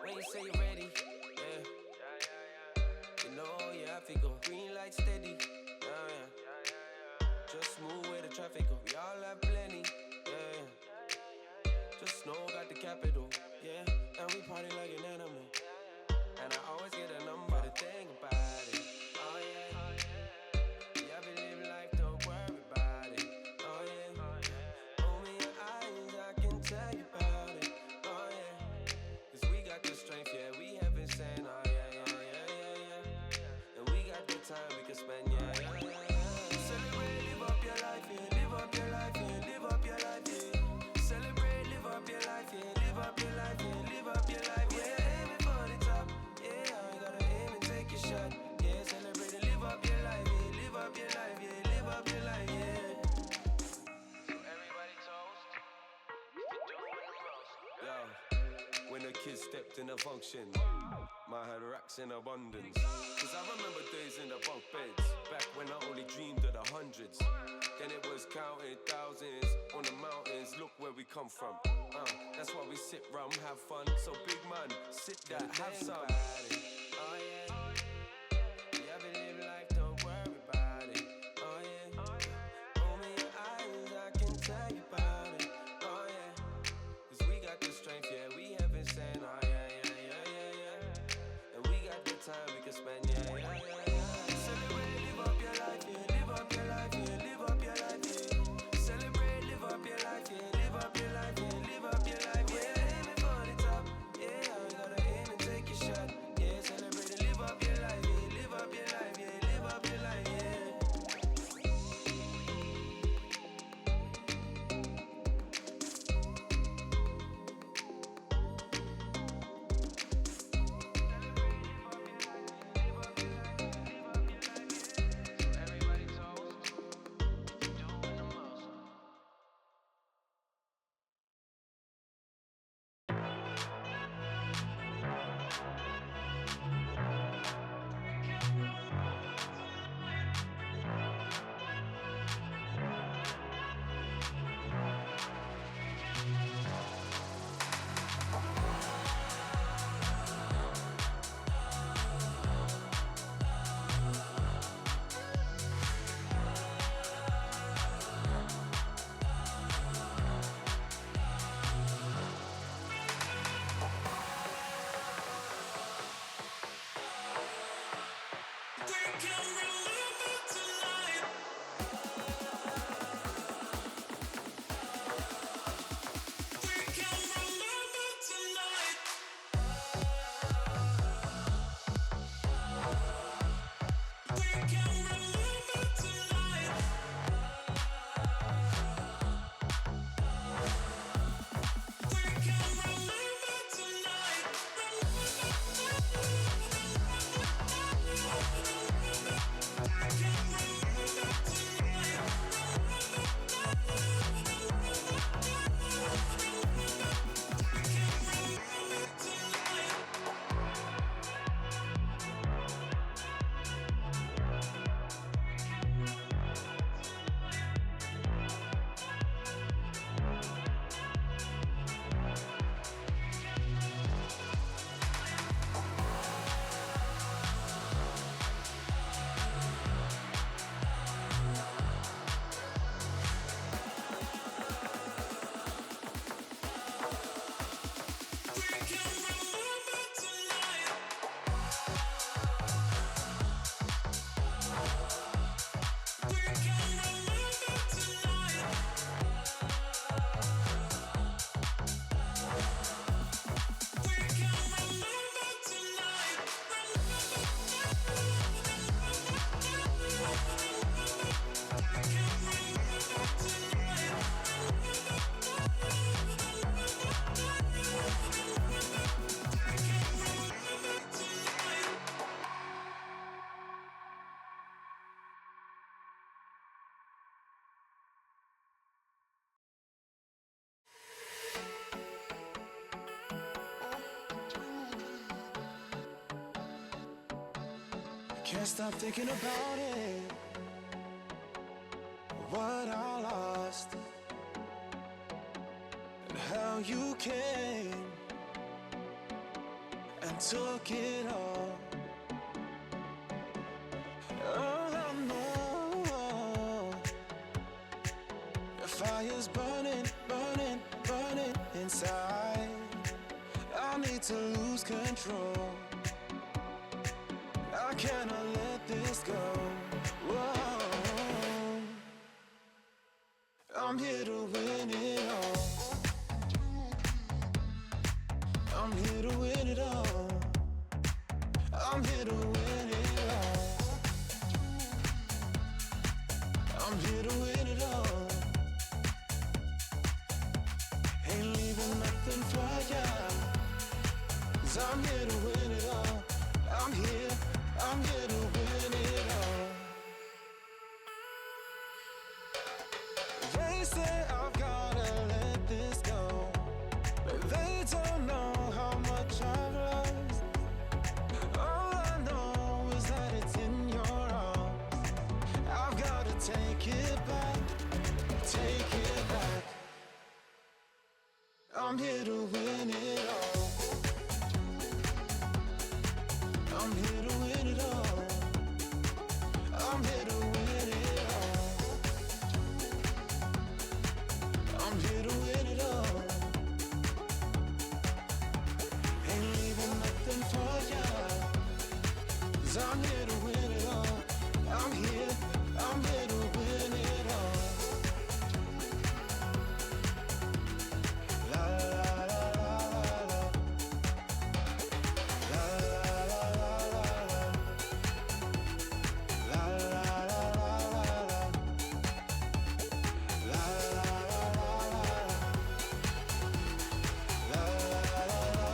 When you say you're ready, yeah. You know you have to go. Green light steady, yeah. Just move where the traffic go. We all have plenty, yeah. Just know got the capital, yeah. And we party like an animal. And I always get a number to think about it. Oh yeah. Yeah, I believe life, don't worry about it. Oh yeah. Open your eyes, I can tell you about it. Oh yeah. Cause we got the strength, yeah, we haven't seen. Oh yeah. And we got the time we can spend, yeah. Celebrate, live up your life, yeah. Live up your life, yeah. Live up your life, yeah. Celebrate, live up your life, yeah. Live up your life, yeah. Live up your life, yeah. Aiming for the top, yeah. You gotta aim and take your shot, yeah. Celebrate and live up your life, yeah. Live up your life, yeah. Live up your life, yeah. So everybody toast, if you're doing the most. Yo, when the kids stepped in the function, my had racks in abundance. Cause I remember days in the bunk beds, back when I only dreamed of the hundreds. Then it was counting thousands on the mountains, look where we come from. That's why we sit round, have fun. So big man, sit down, have some. Oh yeah, yeah, believe life, don't worry about it. Oh yeah, open your eyes, I can tell you about it. Oh yeah, cause we got the strength, yeah, we haven't seen. Oh yeah. And we got the time we can spend, yeah. Celebrate, live up your life, yeah. Live up your life, yeah. Live up your life, yeah. Celebrate, live up your life, yeah. Live up your life, yeah. Live up your life, yeah. Aiming for the top, yeah. You gotta aim and take your shot, yeah. Celebrate and live up Can't stop thinking about it. What I lost and how you came and took it all. All I know, the fire's burning, burning, burning inside. I need to lose control. I cannot let this go. Whoa. I'm here to win it all. I'm here to win it all. I'm here to win it all. I'm here to win it all. Ain't leaving nothing for ya. 'Cause I'm here to win it all. I'm here to win it all. They say I've gotta let this go, but they don't know how much I've lost. All I know is that it's in your arms. I've gotta take it back, take it back. I'm here to win it all. I'm here to win it all. I'm here to win it all. I'm here to win it all. Ain't leaving nothing for ya. 'Cause I'm here to win it all. I'm here to win it all. La la la la la. La la la la la. La la la la la. La la la la la. La la la la la.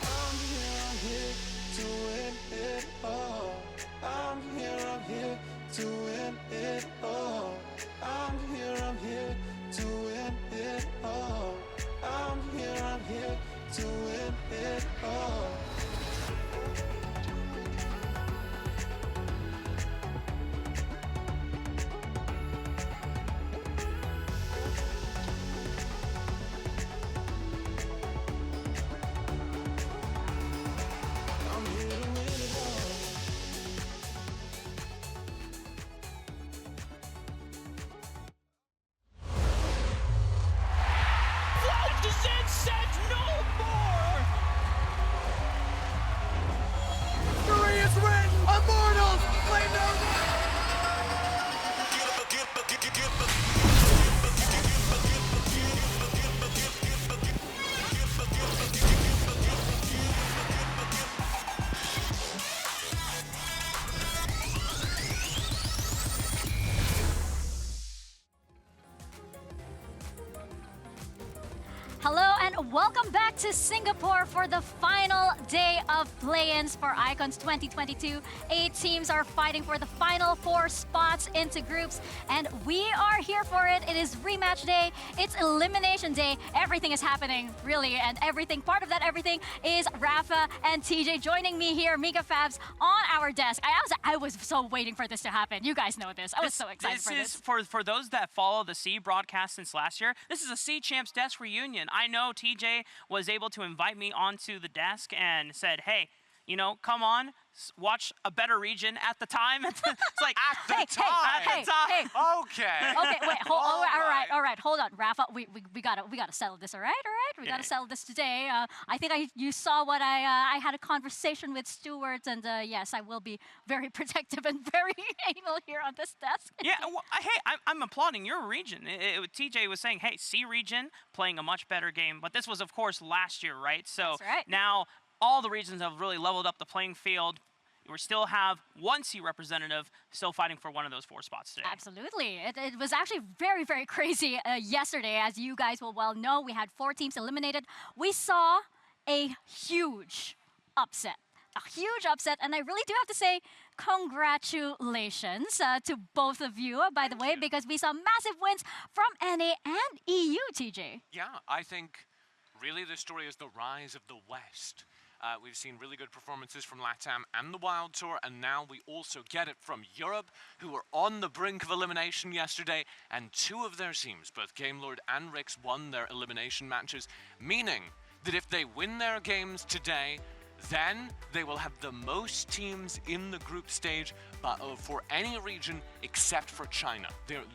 I'm here to win it all. I'm here to win it all. I'm here to win it all. I'm here to win it all. I'm here to win it all. Flash descent set no more! 3 is written! Immortals! Claim their Hello and welcome back to Singapore for the final day of play-ins for Icons 2022. 8 teams are fighting for the final 4 spots into groups, and we are here for it. It is rematch day, it's elimination day. Everything is happening, really, and everything, part of that everything is Rafa and TJ joining me here, Mega Fabs, on our desk. I was so waiting for this to happen. You guys know this. I was so excited for this. For those that follow the C broadcast since last year, this is a C Champs desk reunion. I know TJ was able to invite me onto the desk and said, hey, you know, come on, watch a better region at the time. It's like, Hey, Okay. Okay, wait, all right, hold on, Rafa. We gotta settle this, all right? We gotta settle this today. I think you saw what I had a conversation with Stuart, and yes, I will be very protective and very anal here on this desk. yeah, well, hey, I'm applauding your region. TJ was saying, hey, C region playing a much better game, but this was, of course, last year, right? So That's right. now all the regions have really leveled up the playing field. We still have one C representative still fighting for one of those 4 spots today. Absolutely. It was actually very, very crazy yesterday. As you guys will well know, we had 4 teams eliminated. We saw a huge upset. And I really do have to say congratulations to both of you, by the way, because we saw massive wins from NA and EU, TJ. Yeah, I think really the story is the rise of the West. We've seen really good performances from LATAM and the Wild Tour, and now we also get it from Europe, who were on the brink of elimination yesterday, and two of their teams, both Gamelord and Rix, won their elimination matches, meaning that if they win their games today, then they will have the most teams in the group stage for any region except for China.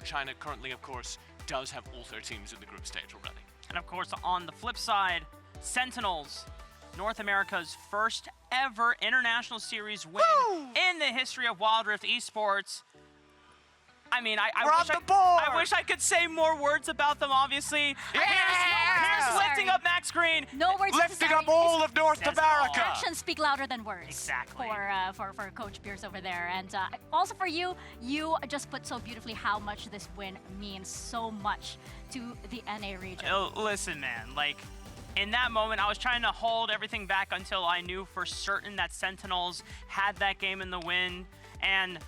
China currently, of course, does have all their teams in the group stage already. And of course, on the flip side, Sentinels, North America's first ever international series win in the history of Wild Rift Esports. I mean, I wish I could say more words about them, obviously. Here's lifting up Max Green. No words Lifting up all of North America. Actions speak louder than words. Exactly. For Coach Pierce over there. And also for you, you just put so beautifully how much this win means so much to the NA region. Listen, man, like, in that moment, I was trying to hold everything back until I knew for certain that Sentinels had that game in the win. And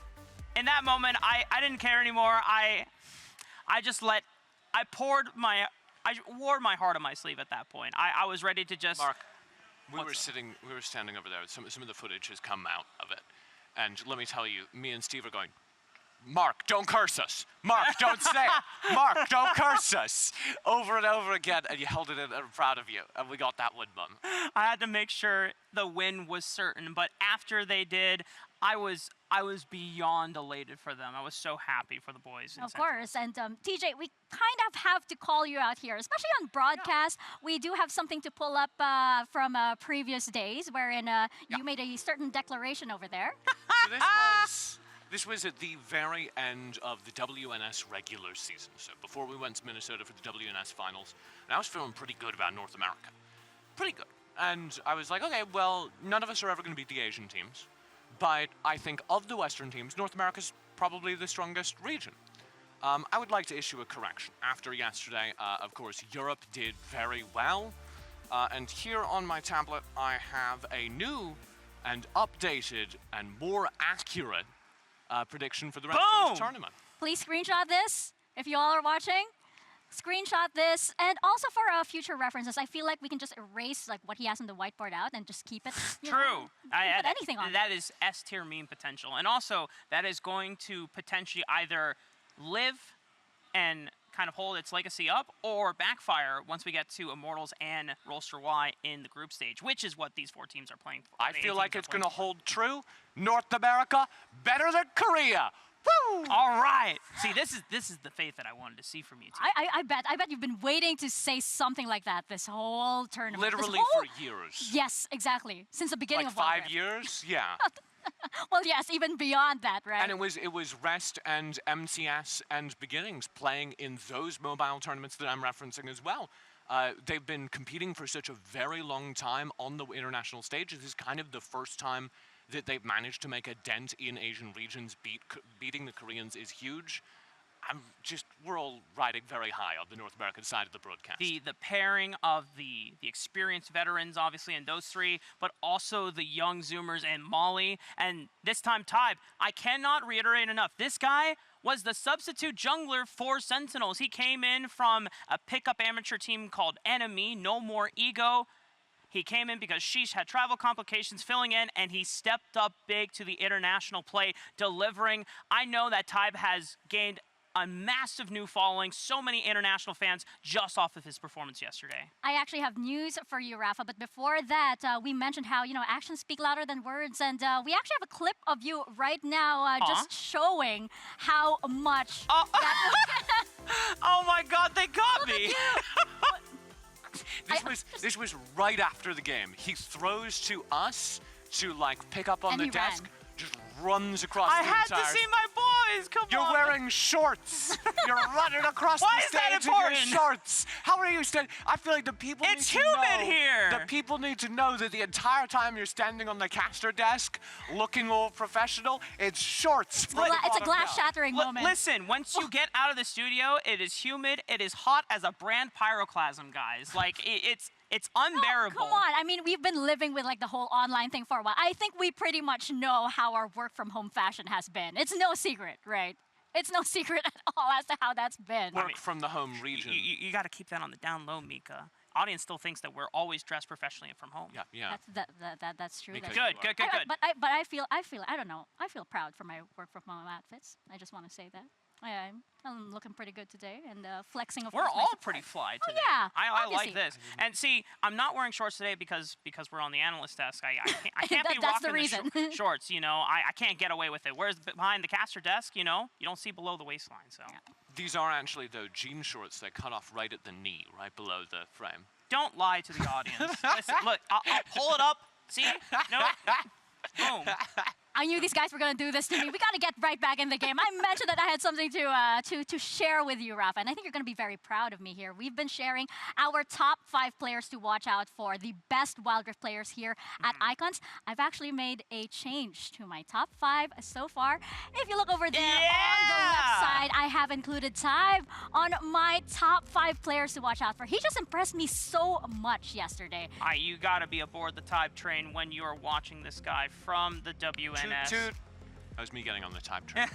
in that moment, I didn't care anymore. I wore my heart on my sleeve at that point. I was ready to just... Mark, we were standing over there. Some of the footage has come out of it. And let me tell you, me and Steve are going, Mark, don't curse us. Mark, don't say it. Mark, don't curse us. Over and over again, and you held it in. I'm proud of you. And we got that win, Mum. I had to make sure the win was certain. But after they did, I was beyond elated for them. I was so happy for the boys. Of course. And TJ, we kind of have to call you out here, especially on broadcast. Yeah. We do have something to pull up from previous days wherein you made a certain declaration over there. So this was at the very end of the WNS regular season. So before we went to Minnesota for the WNS finals, and I was feeling pretty good about North America. Pretty good. And I was like, okay, well, none of us are ever going to beat the Asian teams. But I think of the Western teams, North America's probably the strongest region. I would like to issue a correction. After yesterday, of course, Europe did very well. And here on my tablet, I have a new and updated and more accurate prediction for the rest of this tournament. Please screenshot this if you all are watching. Screenshot this, and also for future references, I feel like we can just erase like what he has on the whiteboard out and just keep it. True. Put anything on that is S-tier meme potential, and also that is going to potentially either live and kind of hold its legacy up, or backfire once we get to Immortals and Rolster Y in the group stage, which is what these four teams are playing for. I feel like it's going to hold true. North America better than Korea. Woo! All right. See, this is the faith that I wanted to see from you two. I bet you've been waiting to say something like that this whole tournament. Literally for years. Yes, exactly. Since the beginning of Wild Rift. 5 years? Yeah. Well, yes, even beyond that, right? And it was Rest and MCS and Beginnings playing in those mobile tournaments that I'm referencing as well. They've been competing for such a very long time on the international stage. This is kind of the first time that they've managed to make a dent in Asian regions. Beating the Koreans is huge. We're all riding very high on the North American side of the broadcast. The pairing of the experienced veterans, obviously, in those three, but also the young Zoomers and Molly. And this time, Tybe, I cannot reiterate enough. This guy was the substitute jungler for Sentinels. He came in from a pickup amateur team called Enemy, No More Ego. He came in because Sheesh had travel complications filling in, and he stepped up big to the international play, delivering. I know that Tybe has gained a massive new following, so many international fans just off of his performance yesterday. I actually have news for you, Rafa, but before that, we mentioned how, actions speak louder than words, and we actually have a clip of you right now just showing how much Oh my God, they got me! This was right after the game. He throws to us to pick up on the desk, just runs across the entire... I had to see my boys, come on! You're wearing shorts! You're running across the stage in your shorts! How are you standing? I feel like the people need to know... It's humid here! The people need to know that the entire time you're standing on the caster desk, looking all professional, it's shorts. It's a glass-shattering moment. Listen, once you get out of the studio, it is humid, it is hot as a brand pyroclasm, guys. It's unbearable. Oh, come on. I mean, we've been living with the whole online thing for a while. I think we pretty much know how our work from home fashion has been. It's no secret, right? It's no secret at all as to how that's been. Work from the home region. You got to keep that on the down low, Mika. audience still thinks that we're always dressed professionally and from home. Yeah. That's true. Me That's too. Good. But I feel I don't know. I feel proud for my work from home outfits. I just want to say that. I'm looking pretty good today and flexing. We're all pretty fly today. Yeah, I obviously. like this. And see, I'm not wearing shorts today because we're on the analyst desk. I can't be That's the rocking reason. shorts. You know, I can't get away with it. Whereas behind the caster desk, you know, you don't see below the waistline. So These are actually, though, jean shorts that cut off right at the knee, right below the frame. don't lie to the audience. Listen, look, I'll pull it up. See? No. Boom. I knew these guys were gonna do this to me. We gotta get right back in the game. I mentioned that I had something to share with you, Rafa, and I think you're gonna be very proud of me here. We've been sharing our top 5 players to watch out for, the best Wild Rift players here at Icons. I've actually made a change to my top 5 so far. If you look over there on the left side, I have included Tybe on my top 5 players to watch out for. He just impressed me so much yesterday. You gotta be aboard the Tybe train when you are watching this guy from the WNS. Toot. That was me getting on the Tybe train.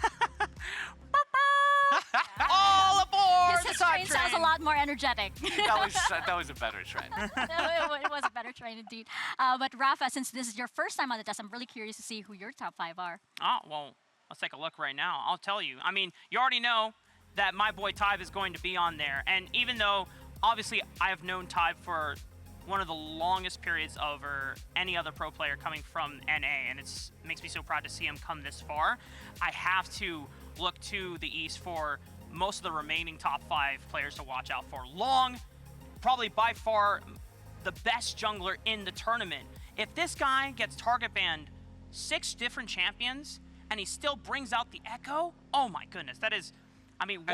All aboard His the Tybe train sounds a train. lot more energetic. that was a better train. It was a better train indeed. But Rafa, since this is your first time on the test, I'm really curious to see who your top 5 are. Oh, well, let's take a look right now. I'll tell you. I mean, you already know that my boy Tybe is going to be on there. And even though, obviously, I have known Tybe for one of the longest periods over any other pro player coming from NA, and it makes me so proud to see him come this far. I have to look to the East for most of the remaining top 5 players to watch out for. Long, probably by far the best jungler in the tournament. If this guy gets target banned 6 different champions and he still brings out the Echo, oh my goodness, that is, I mean,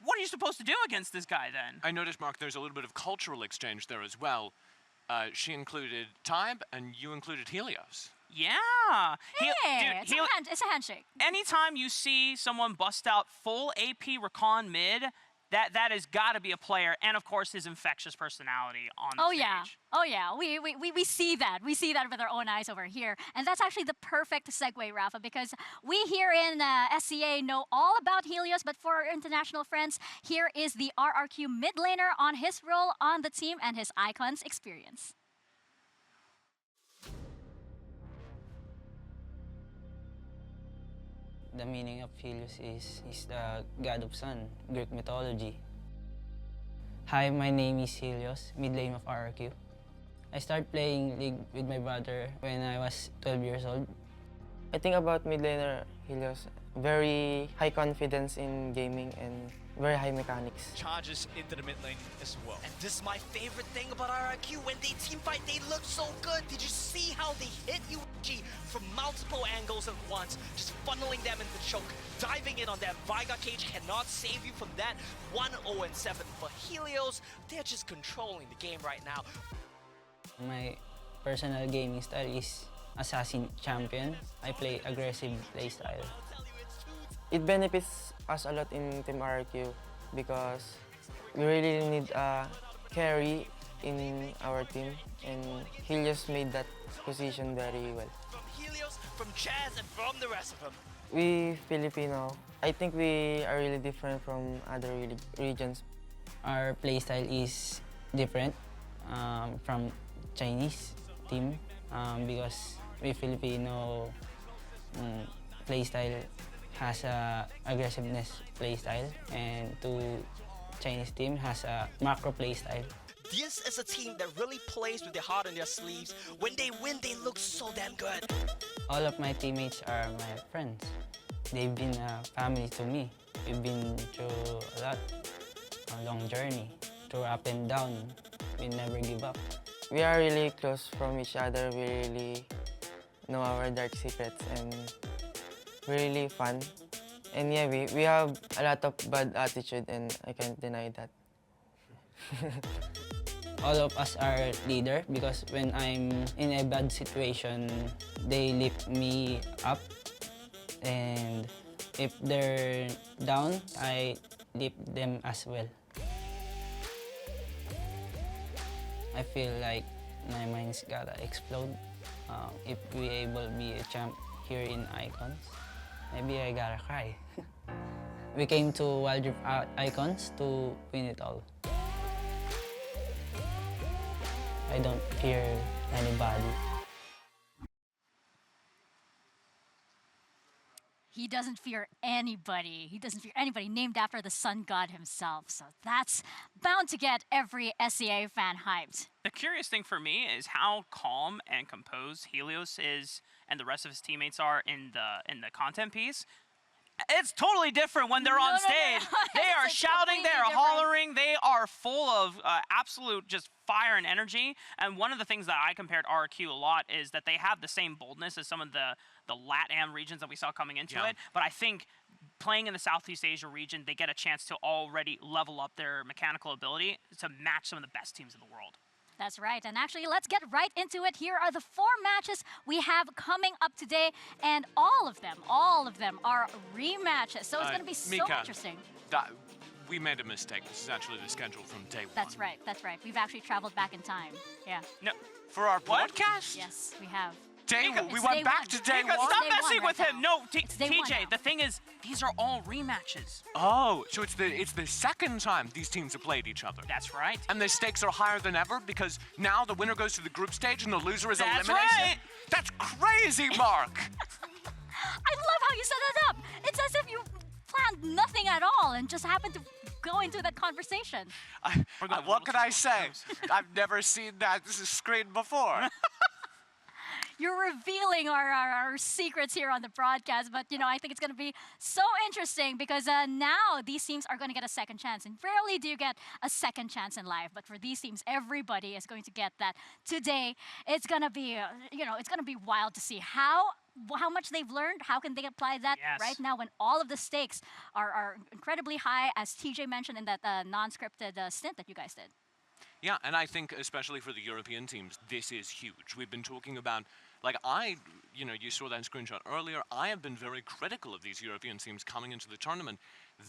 what are you supposed to do against this guy then? I noticed, Mark, there's a little bit of cultural exchange there as well. She included Tybe, and you included Helios. Yeah. Hey, Dude, it's a handshake. anytime you see someone bust out full AP recon mid, that has got to be a player, and of course his infectious personality on the stage. Oh yeah, we see that. We see that with our own eyes over here. And that's actually the perfect segue, Rafa, because we here in SCA know all about Helios, but for our international friends, here is the RRQ mid laner on his role on the team and his Icons experience. The meaning of Helios is he's the god of sun, Greek mythology. Hi, my name is Helios, mid lane of RRQ. I started playing League with my brother when I was 12 years old. I think about mid laner Helios, very high confidence in gaming and very high mechanics. Charges into the mid lane as well. And this is my favorite thing about RRQ. When they team fight, they look so good. Did you see how they hit UG from multiple angles at once, just funneling them into choke, diving in on them. Vigar Cage cannot save you from that. 1-0-7 for Helios. They're just controlling the game right now. My personal gaming style is Assassin Champion. I play aggressive playstyle. It benefits us a lot in Team RRQ because we really need a carry in our team, and Helios made that position very well. From Helios, from Jazz, and from the rest of them. We Filipino, I think we are really different from other regions. Our playstyle is different from Chinese team because we Filipino playstyle has a aggressiveness playstyle, and to Chinese team has a macro playstyle. This is a team that really plays with their heart on their sleeves. When they win, they look so damn good. All of my teammates are my friends. They've been a family to me. We've been through a lot, a long journey, through up and down. We never give up. We are really close from each other. We really know our dark secrets, and really fun. And yeah, we have a lot of bad attitude, and I can't deny that. All of us are leader because when I'm in a bad situation, they lift me up. And if they're down, I lift them as well. I feel like my mind's gotta explode. If we able to be a champ here in Icons, maybe I gotta cry. We came to Wild Rift Icons to win it all. I don't fear anybody. He doesn't fear anybody. He doesn't fear anybody named after the sun god himself. So that's bound to get every SEA fan hyped. The curious thing for me is how calm and composed Helios is and the rest of his teammates are in the content piece. It's totally different when they're on stage. They are It's shouting, they are completely different. hollering, they are full of absolute just fire and energy. And one of the things that I compared RQ a lot is that they have the same boldness as some of the LATAM regions that we saw coming into it. But I think playing in the Southeast Asia region, they get a chance to already level up their mechanical ability to match some of the best teams in the world. That's right. And actually, let's get right into it. Here are the 4 matches we have coming up today. And all of them are rematches. So it's going to be so Mika, interesting. We made a mistake. This is actually the schedule from day one. That's right. That's right. We've actually traveled back in time. Yeah. No, For our podcast? Yes, we have. We went back to day Mika, one? stop Day messing one with right him. now. No, day one TJ, now. the thing is, these are all rematches. Oh, so it's the second time these teams have played each other. That's right. And the stakes are higher than ever because now the winner goes to the group stage and the loser is That's eliminated. right. That's crazy, Mark. I love how you set that up. It's as if you planned nothing at all and just happened to go into that conversation. What could I say? I've never seen that screen before. You're revealing our secrets here on the broadcast, but I think it's going to be so interesting because now these teams are going to get a second chance, and rarely do you get a second chance in life. But for these teams, everybody is going to get that today. It's going to be, it's going to be wild to see how much they've learned. How can they apply that right now when all of the stakes are incredibly high, as TJ mentioned in that non-scripted stint that you guys did. Yeah, and I think especially for the European teams, this is huge. We've been talking about, you saw that screenshot earlier. I have been very critical of these European teams coming into the tournament.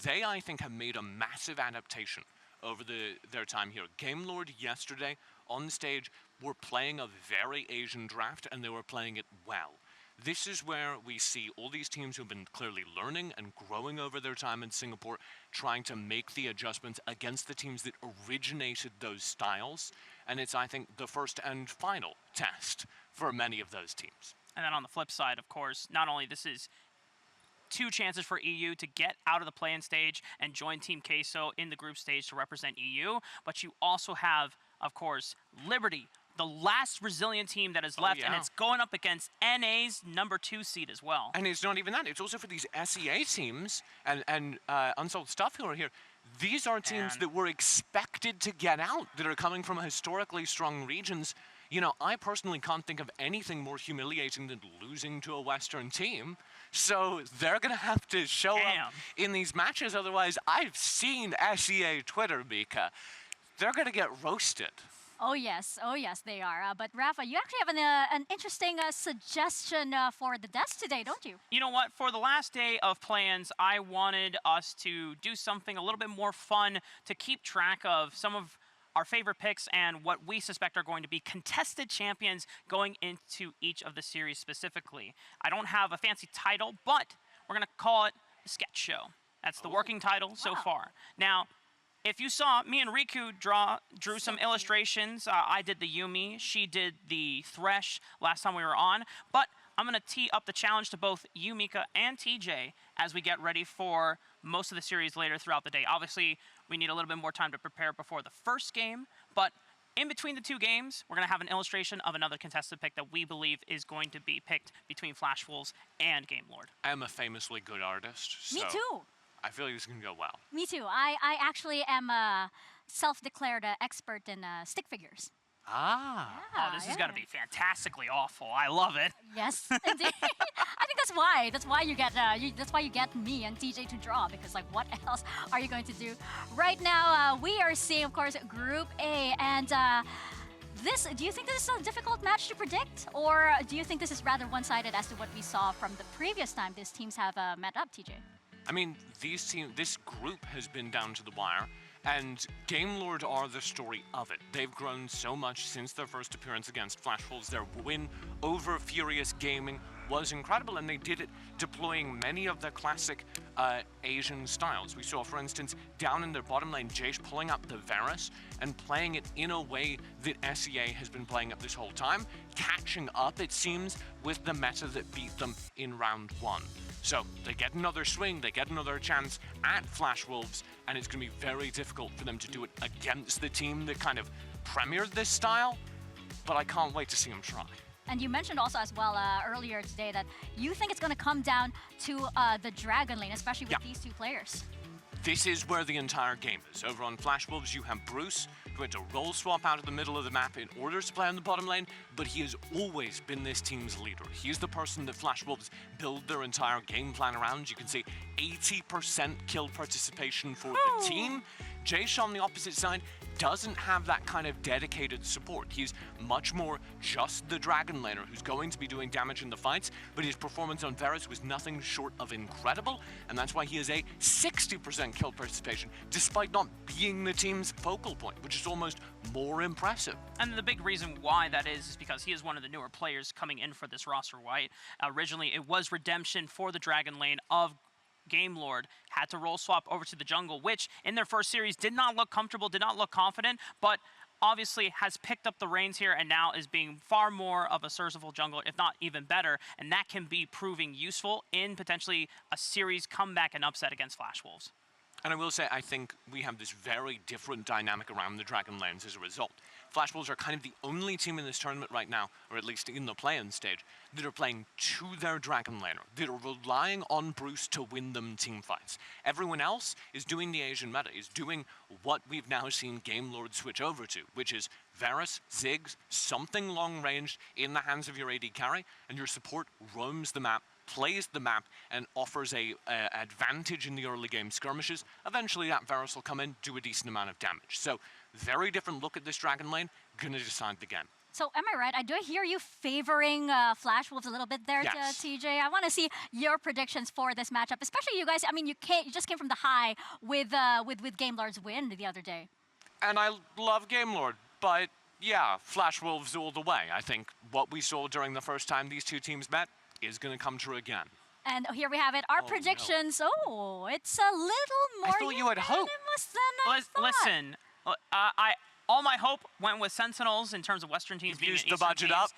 They, I think, have made a massive adaptation over their time here. Gamelord yesterday on stage were playing a very Asian draft, and they were playing it well. This is where we see all these teams who've been clearly learning and growing over their time in Singapore, trying to make the adjustments against the teams that originated those styles. And it's, I think, the first and final test for many of those teams. And then on the flip side, of course, not only this is 2 chances for EU to get out of the play-in stage and join Team Queso in the group stage to represent EU, but you also have, of course, Liberty, the last resilient team that is left, and it's going up against NA's number 2 seed as well. And it's not even that. It's also for these SEA teams and Unsolved Stuff who are here. These are teams that were expected to get out, that are coming from historically strong regions. I personally can't think of anything more humiliating than losing to a Western team. So they're going to have to show up in these matches. Otherwise, I've seen SEA Twitter, Mika. They're going to get roasted. Oh yes, they are. But Rafa, you actually have an interesting suggestion for the desk today, don't you? You know what? For the last day of plans, I wanted us to do something a little bit more fun to keep track of some of our favorite picks and what we suspect are going to be contested champions going into each of the series specifically. I don't have a fancy title, but we're going to call it the Sketch Show. That's the working title so far. Now, if you saw, me and Riku drew some illustrations. I did the Yumi, she did the Thresh last time we were on. But I'm going to tee up the challenge to both you, Mika, and TJ as we get ready for most of the series later throughout the day. Obviously, we need a little bit more time to prepare before the first game, but in between the 2 games, we're going to have an illustration of another contested pick that we believe is going to be picked between Flash Wolves and Gamelord. I am a famously good artist, so Me too. I feel like this is going to go well. Me too. I actually am a self-declared expert in stick figures. Ah. Oh, this is going to be fantastically awful. I love it. Yes, indeed. I think that's why. That's why you get. That's why you get me and TJ to draw, because what else are you going to do? Right now, we are seeing, of course, Group A, and do you think this is a difficult match to predict, or do you think this is rather one-sided as to what we saw from the previous time these teams have met up, TJ? I mean, this group has been down to the wire, and Gamelord are the story of it. They've grown so much since their first appearance against Flash Wolves. Their win over Furious Gaming was incredible, and they did it deploying many of the classic Asian styles. We saw, for instance, down in their bottom lane, Jace pulling up the Varus and playing it in a way that SEA has been playing it this whole time, catching up, it seems, with the meta that beat them in round 1. So they get another swing, they get another chance at Flash Wolves, and it's going to be very difficult for them to do it against the team that kind of premiered this style, but I can't wait to see them try. And you mentioned also as well earlier today that you think it's going to come down to the Dragon Lane, especially with these two players. This is where the entire game is. Over on Flash Wolves, you have Bruce, who had to roll swap out of the middle of the map in order to play on the bottom lane, but he has always been this team's leader. He's the person that Flash Wolves build their entire game plan around. You can see 80% kill participation for the team. Jace on the opposite side doesn't have that kind of dedicated support. He's much more just the Dragon Laner who's going to be doing damage in the fights, but his performance on Varus was nothing short of incredible, and that's why he has a 60% kill participation, despite not being the team's focal point, which is almost more impressive. And the big reason why that is because he is one of the newer players coming in for this roster, right? Originally, it was Redemption for the Dragon Lane of Gamelord, had to roll swap over to the jungle, which in their first series did not look comfortable, did not look confident, but obviously has picked up the reins here and now is being far more of a serviceable jungler, if not even better, and that can be proving useful in potentially a series comeback and upset against Flash Wolves. And I will say, I think we have this very different dynamic around the Dragon Lanes as a result. Flash Wolves are kind of the only team in this tournament right now, or at least in the play-in stage, that are playing to their Dragon Laner, that are relying on Bruce to win them team fights. Everyone else is doing the Asian meta, is doing what we've now seen Gamelord switch over to, which is Varus, Ziggs, something long-ranged in the hands of your AD carry, and your support roams the map, plays the map, and offers a advantage in the early game skirmishes. Eventually that Varus will come in, do a decent amount of damage. So very different look at this Dragon Lane, gonna decide the game. So am I right? I do hear you favoring Flash Wolves a little bit there, Yes. TJ. I want to see your predictions for this matchup, especially you guys. I mean, you just came from the high with Gamelord's win the other day. And I love Gamelord, but yeah, Flash Wolves all the way. I think what we saw during the first time these two teams met is gonna come true again. And here we have it. Our predictions. No. Oh, it's a little more I thought you had hope. unanimous than I thought. Listen, all my hope went with Sentinels in terms of Western teams being Used Eastern the budget teams. up.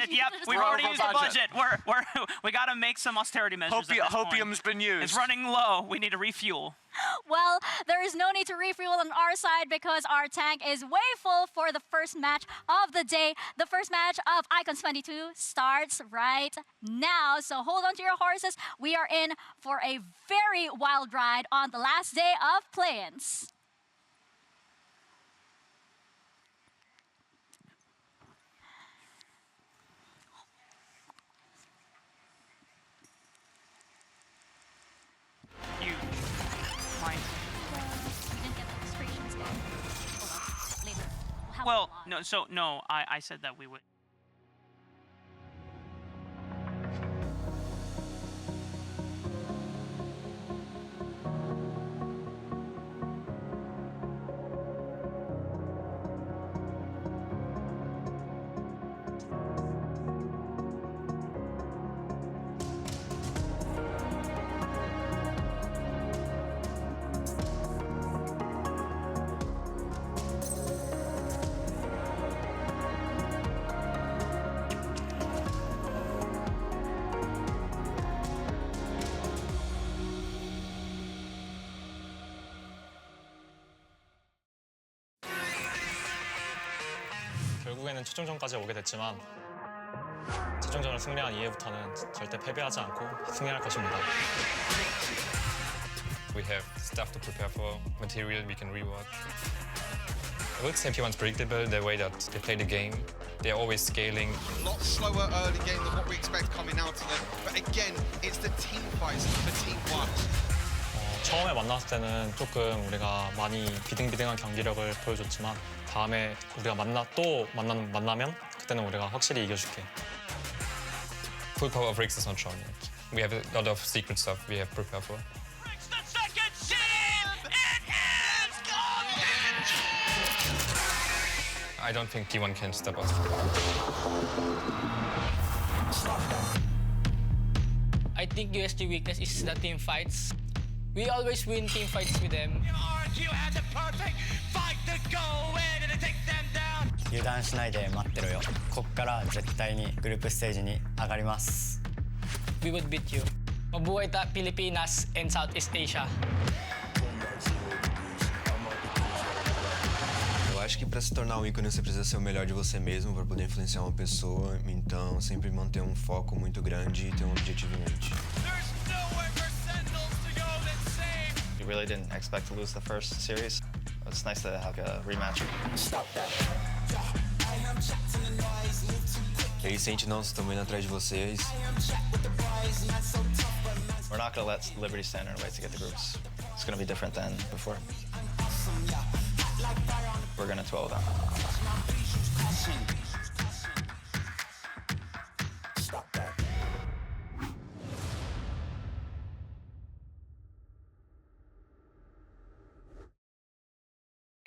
Yep, we've We're already over used the budget. budget. We got to make some austerity measures. at this point. Hopium's been used. It's running low. We need to refuel. Well, there is no need to refuel on our side because our tank is way full for the first match of the day. The first match of Icons 22 starts right now. So hold on to your horses. We are in for a very wild ride on the last day of play-ins. Huge. Fine. You didn't get the illustrations yet. Hold on. Later. We'll have Well, a lot. no, I said that we would. 결국에는 최종전까지 오게 됐지만 최종전을 승리한 이후부터는 절대 패배하지 않고 승리할 것입니다. We have stuff to prepare for, material we can rewatch. I would say P1's predictable, the way that they play the game. They're always scaling. A lot slower early game than what we expect coming out of them. But again, it's the team fights for team one. 처음에 만났을 때는 조금 우리가 많이 비등비등한 경기력을 보여줬지만 다음에 우리가 만나면 그때는 우리가 확실히 이겨줄게. Full power of Rix is not shown yet. We have a lot of secret stuff we have prepared for. I don't think T1 can stop us. think USG weakness is the team fights. We always win team fights with them. RNQ has a perfect fight to go in and take them down. 油断しないで待ってろよ。こっから絶対にグループステージに上がります。We would beat you. Mabuhay ta Pilipinas and Southeast Asia. Eu acho que para se tornar um ícone você precisa ser o melhor de você mesmo para poder influenciar uma pessoa. Então, sempre manter um foco muito grande e ter um objetivo em mente. We really didn't expect to lose the first series. It's nice to have a rematch. E aí, sente não, estão indo atrás de vocês. We're not going to let Liberty stand in our way to get the groups. It's going to be different than before. We're going to 12 them.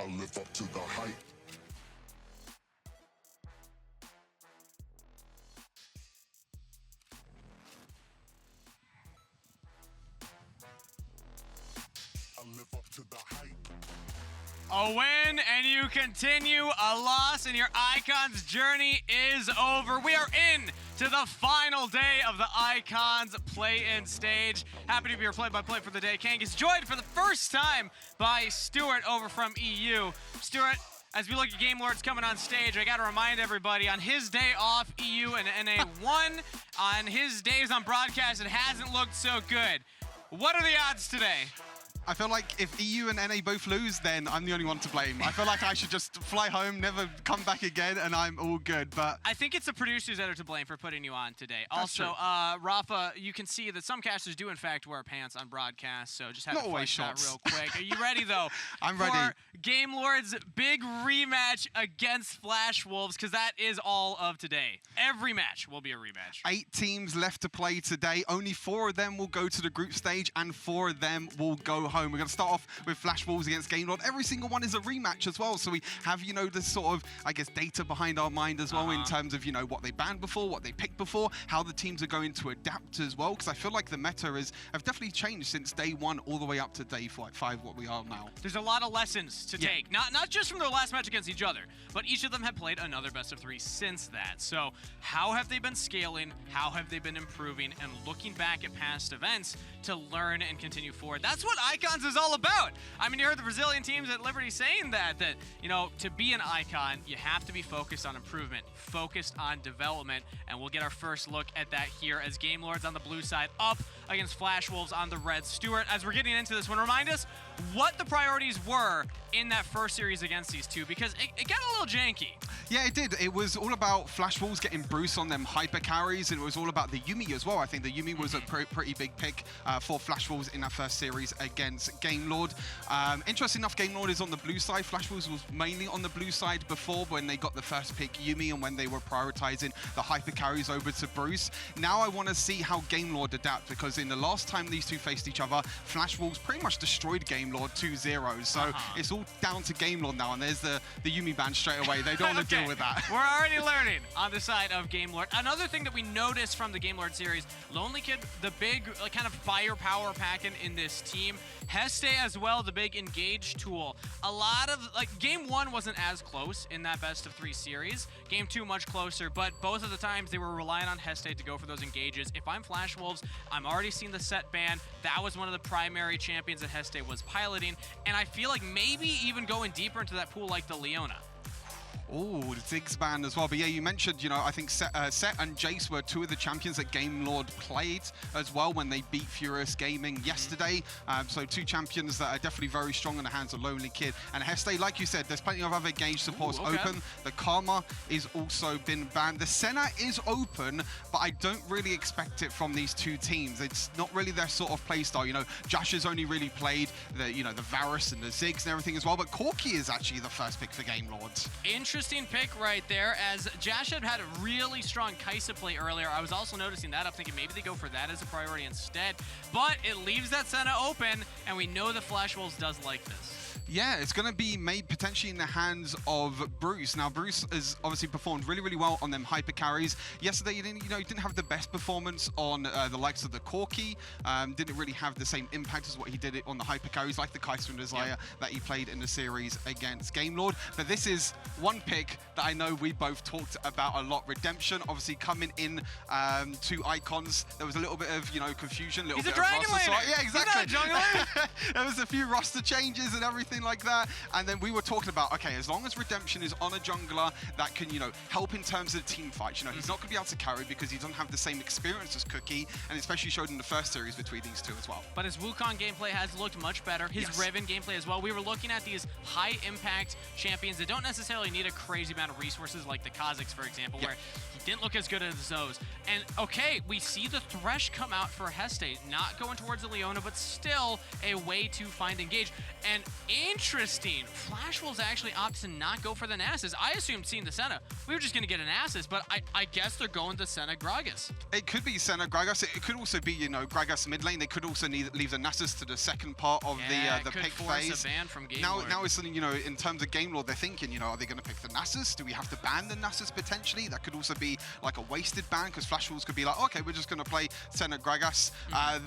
I'll live up to the hype. I'll live up to the hype. A win and you continue, a loss and your Icons journey is over. We are in to the final day of the Icons play-in stage. Happy to be your play-by-play for the day. Kang is joined for the first time by Stuart over from EU. Stuart, as we look at Gamelords coming on stage, I gotta remind everybody, on his day off, EU and NA won. On his days on broadcast, it hasn't looked so good. What are the odds today? I feel like if EU and NA both lose, then I'm the only one to blame. I feel like I should just fly home, never come back again, and I'm all good. But I think it's the producers that are to blame for putting you on today. That's Also, Rafa, you can see that some casters do in fact wear pants on broadcast, so just have Not to always flesh that shorts. real quick. Are you ready though? I'm for ready. Gamelord's big rematch against Flash Wolves, because that is all of today. Every match will be a rematch. 8 teams left to play today. Only 4 of them will go to the group stage, and 4 of them will go home. We're going to start off with Flash Wolves against Gamelord. Every single one is a rematch as well, so we have, you know, the sort of, I guess, data behind our mind as well in terms of, you know, what they banned before, what they picked before, how the teams are going to adapt as well, because I feel like the meta have definitely changed since day 1 all the way up to day 5, what we are now. There's a lot of lessons to take, not just from their last match against each other, but each of them have played another best of 3 since that. So how have they been scaling? How have they been improving? And looking back at past events to learn and continue forward. That's what Icons is all about. I mean, you heard the Brazilian teams at Liberty saying that, you know, to be an Icon, you have to be focused on improvement, focused on development, and we'll get our first look at that here as Gamelords on the blue side up against Flash Wolves on the red. Stuart, as we're getting into this one, remind us what the priorities were in that first series against these two, because it got a little janky. Yeah, it did. It was all about Flash Wolves getting Bruce on them hyper carries, and it was all about the Yuumi as well. I think the Yuumi was a pretty big pick for Flash Wolves in that first series against Gamelord. Interesting enough, Gamelord is on the blue side. Flash Wolves was mainly on the blue side before, when they got the first pick Yuumi and when they were prioritizing the hyper carries over to Bruce. Now I want to see how Gamelord adapt, because in the last time these two faced each other, Flash Wolves pretty much destroyed Gamelord 2-0. So it's all down to Gamelord now, and there's the Yuumi ban straight away. They don't want to deal with that. We're already learning on the side of Gamelord. Another thing that we noticed from the Gamelord series, Lonely Kid, the big kind of firepower packing in this team. Heste as well, the big engage tool. A lot of, like, game 1 wasn't as close in that best of 3 series. Game 2 much closer, but both of the times they were relying on Heste to go for those engages. If I'm Flash Wolves, I'm already seeing the set ban. That was one of the primary champions that Heste was piloting, and I feel like maybe even going deeper into that pool like the Leona. Oh, Ziggs banned as well. But yeah, you mentioned, you know, I think Set and Jace were 2 of the champions that Gamelord played as well when they beat Furious Gaming yesterday. So 2 champions that are definitely very strong in the hands of Lonely Kid. And Heste, like you said, there's plenty of other engage supports open. The Karma is also been banned. The Senna is open, but I don't really expect it from these 2 teams. It's not really their sort of playstyle. You know, Josh has only really played the, you know, the Varus and the Ziggs and everything as well. But Corki is actually the first pick for Gamelords. Interesting pick right there, as Jash had a really strong Kaisa play earlier. I was also noticing that. I'm thinking maybe they go for that as a priority instead, but it leaves that Senna open, and we know the Flash Wolves does like this. Yeah, it's going to be made potentially in the hands of Bruce. Now, Bruce has obviously performed really, really well on them hyper carries. Yesterday, he didn't have the best performance on the likes of the Corki. Didn't really have the same impact as what he did on the hyper carries, like the Kaiser and Desire that he played in the series against Gamelord. But this is one pick that I know we both talked about a lot. Redemption, obviously coming in to Icons. There was a little bit of confusion, a little bit of roster. Yeah, exactly. He's not a jungler. There was a few roster changes and everything like that, and then we were talking about, okay, as long as Redemption is on a jungler that can help in terms of team fights, he's not going to be able to carry because he doesn't have the same experience as Cookie, and especially showed in the first series between these two as well. But his Wukong gameplay has looked much better. His Riven gameplay as well. We were looking at these high impact champions that don't necessarily need a crazy amount of resources, like the Kazakhs, for example, where he didn't look as good as Zoes. And okay, we see the Thresh come out for Heste, not going towards the Leona, but still a way to find engage. And interesting, Flash Wolves actually opt to not go for the Nasus. I assumed seeing the Senna, we were just going to get an Nasus, but I guess they're going to Senna Gragas. It could be Senna Gragas. It could also be, Gragas mid lane. They could also leave the Nasus to the second part of the pick phase. A ban from Gamelord. Now it's something, in terms of Gamelord, they're thinking, are they going to pick the Nasus? Do we have to ban the Nasus potentially? That could also be like a wasted ban, because Flash Wolves could be like, okay, we're just going to play Senna Gragas.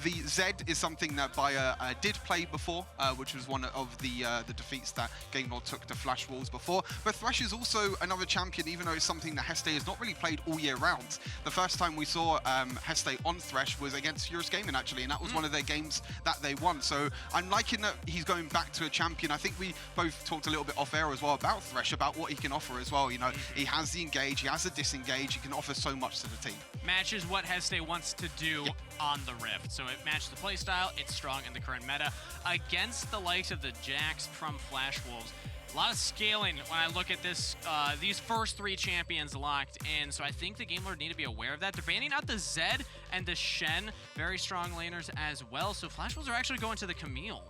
The Zed is something that Bayer did play before, which was one of the defeats that Gamelord took to Flash Wolves before. But Thresh is also another champion, even though it's something that Heste has not really played all year round. The first time we saw Heste on Thresh was against Furious Gaming, actually, and that was one of their games that they won. So I'm liking that he's going back to a champion. I think we both talked a little bit off air as well about Thresh, about what he can offer as well. He has the engage, he has the disengage, he can offer so much to the team. Matches what Heste wants to do on the Rift. So it matches the playstyle, it's strong in the current meta. Against the likes of the Jax from Flash Wolves, a lot of scaling when I look at this, these first three champions locked in. So I think the Gamelord need to be aware of that. They're banning out the Zed and the Shen, very strong laners as well. So Flash Wolves are actually going to the Camille.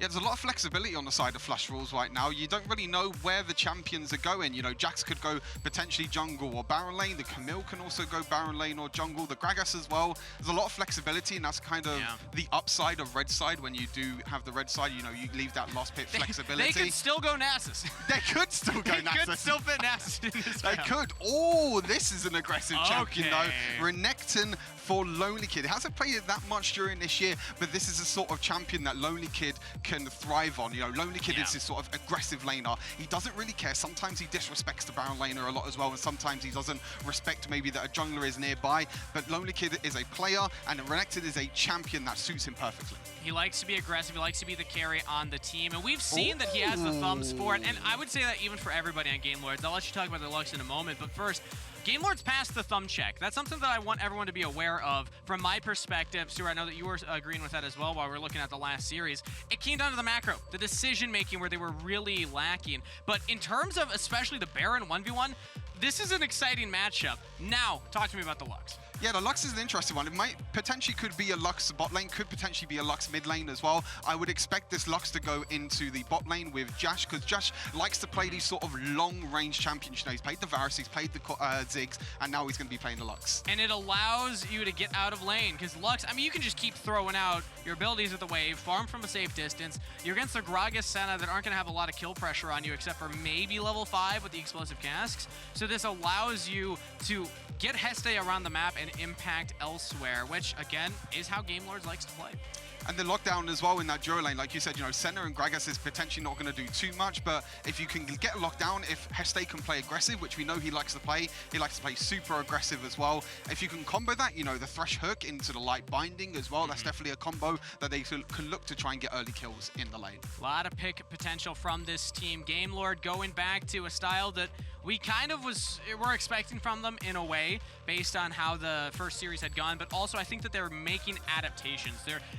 Yeah, there's a lot of flexibility on the side of Flash Wolves right now. You don't really know where the champions are going. Jax could go potentially jungle or Baron lane. The Camille can also go Baron lane or jungle. The Gragas as well. There's a lot of flexibility, and that's kind of the upside of red side when you do have the red side. You leave that last pit flexibility. They could still go Nasus. They could still go Nasus. They could still fit Nasus in this They could. Oh, this is an aggressive champion, though. Renekton for Lonely Kid. It hasn't played it that much during this year, but this is a sort of champion that Lonely Kid can thrive on. Lonely Kid is this sort of aggressive laner. He doesn't really care. Sometimes he disrespects the Baron laner a lot as well, and sometimes he doesn't respect maybe that a jungler is nearby. But Lonely Kid is a player, and Renekton is a champion that suits him perfectly. He likes to be aggressive. He likes to be the carry on the team, and we've seen that he has the thumbs for it. And I would say that even for everybody on Gamelord. I'll let you talk about the Lux in a moment, but first, Gamelord's passed the thumb check. That's something that I want everyone to be aware of. From my perspective, Stuart, I know that you were agreeing with that as well while we were looking at the last series. It came down to the macro, the decision-making where they were really lacking. But in terms of especially the Baron 1v1, this is an exciting matchup. Now, talk to me about the Lux. Yeah, the Lux is an interesting one. It might potentially could be a Lux bot lane, could potentially be a Lux mid lane as well. I would expect this Lux to go into the bot lane with Jash, because Jash likes to play these sort of long-range champions. He's played the Varus, he's played the Ziggs, and now he's going to be playing the Lux. And it allows you to get out of lane, because Lux, I mean, you can just keep throwing out your abilities at the wave, farm from a safe distance. You're against the Gragas Senna that aren't going to have a lot of kill pressure on you, except for maybe level 5 with the explosive casks. So this allows you to get Heste around the map and impact elsewhere, which, again, is how Gamelord likes to play. And the lockdown as well in that Duro lane, like you said, Senna and Gragas is potentially not going to do too much, but if you can get a lockdown, if Heste can play aggressive, which we know he likes to play super aggressive as well. If you can combo that, the Thresh hook into the light binding as well, that's definitely a combo that they can look to try and get early kills in the lane. A lot of pick potential from this team. Gamelord going back to a style that we kind of were expecting from them in a way, based on how the first series had gone, but also I think that they're making adaptations.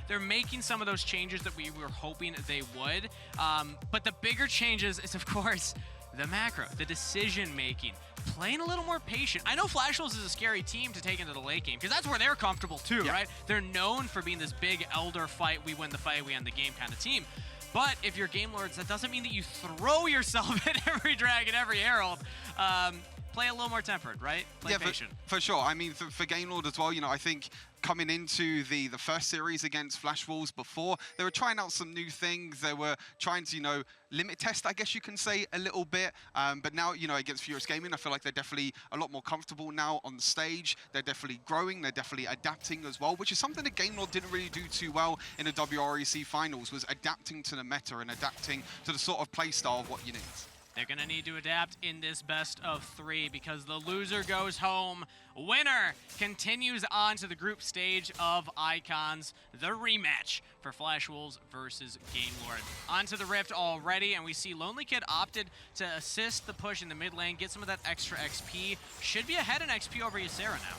They're making some of those changes that we were hoping they would. But the bigger changes is, of course, the macro, the decision-making, playing a little more patient. I know Flash Wolves is a scary team to take into the late game, because that's where they're comfortable too, right? They're known for being this big elder fight, we win the fight, we end the game kind of team. But if you're Gamelords, that doesn't mean that you throw yourself at every dragon, every herald. play a little more tempered, right? Play Yeah, patient. for sure. I mean, for Gamelord as well, you know, I think coming into the first series against Flash Wolves before, they were trying out some new things. They were trying to, you know, limit test, I guess you can say, a little bit. But now, you know, against Furious Gaming, I feel like they're definitely a lot more comfortable now on the stage. They're definitely growing. They're definitely adapting as well, which is something that Gamelord didn't really do too well in the WREC finals, was adapting to the meta and adapting to the sort of play style of what you need. They're going to need to adapt in this best of 3 because the loser goes home. Winner continues on to the group stage of Icons, the rematch for Flash Wolves versus Gamelord. Onto the Rift already, and we see Lonely Kid opted to assist the push in the mid lane, get some of that extra XP. Should be ahead in XP over Ysera now.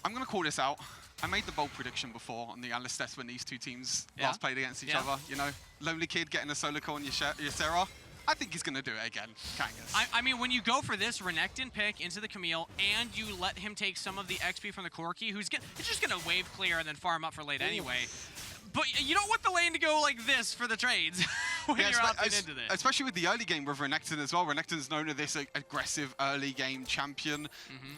I'm going to call this out. I made the bold prediction before on the Analyst test when these two teams last played against each other. You know, Lonely Kid getting a solo kill on Ysera. I think he's going to do it again, Kangas. I mean, when you go for this Renekton pick into the Camille and you let him take some of the XP from the Corki, he's just going to wave clear and then farm up for late anyway. But you don't want the lane to go like this for the trades when you're opting into this. Especially with the early game with Renekton as well. Renekton's known as this aggressive early game champion.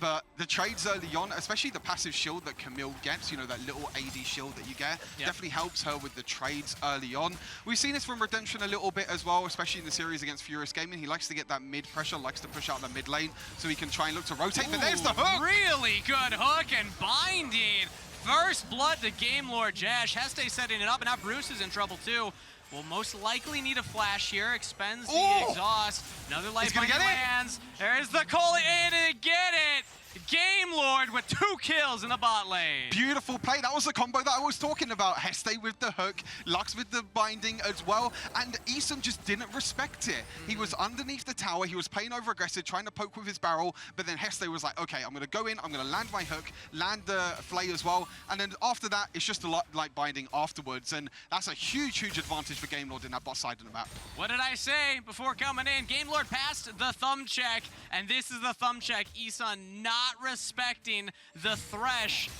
But the trades early on, especially the passive shield that Camille gets, you know, that little AD shield that you get, definitely helps her with the trades early on. We've seen this from Redemption a little bit as well, especially in the series against Furious Gaming. He likes to get that mid pressure, likes to push out the mid lane so he can try and look to rotate. But there's the hook! Really good hook and binding. First blood to Gamelord Jash. Heste setting it up, and now Bruce is in trouble too. Will most likely need a flash here. Expends the exhaust. Another life on lands. There's the Coley in to get it. Gamelord with 2 kills in the bot lane. Beautiful play. That was the combo that I was talking about. Heste with the hook, Lux with the binding as well, and Esom just didn't respect it. He was underneath the tower. He was playing over aggressive, trying to poke with his barrel, but then Heste was like, okay, I'm going to go in, I'm going to land my hook, land the flay as well, and then after that, it's just a lot like binding afterwards, and that's a huge, huge advantage for Gamelord in that bot side of the map. What did I say before coming in? Gamelord passed the thumb check, and this is the thumb check. Eson not respecting the thresh,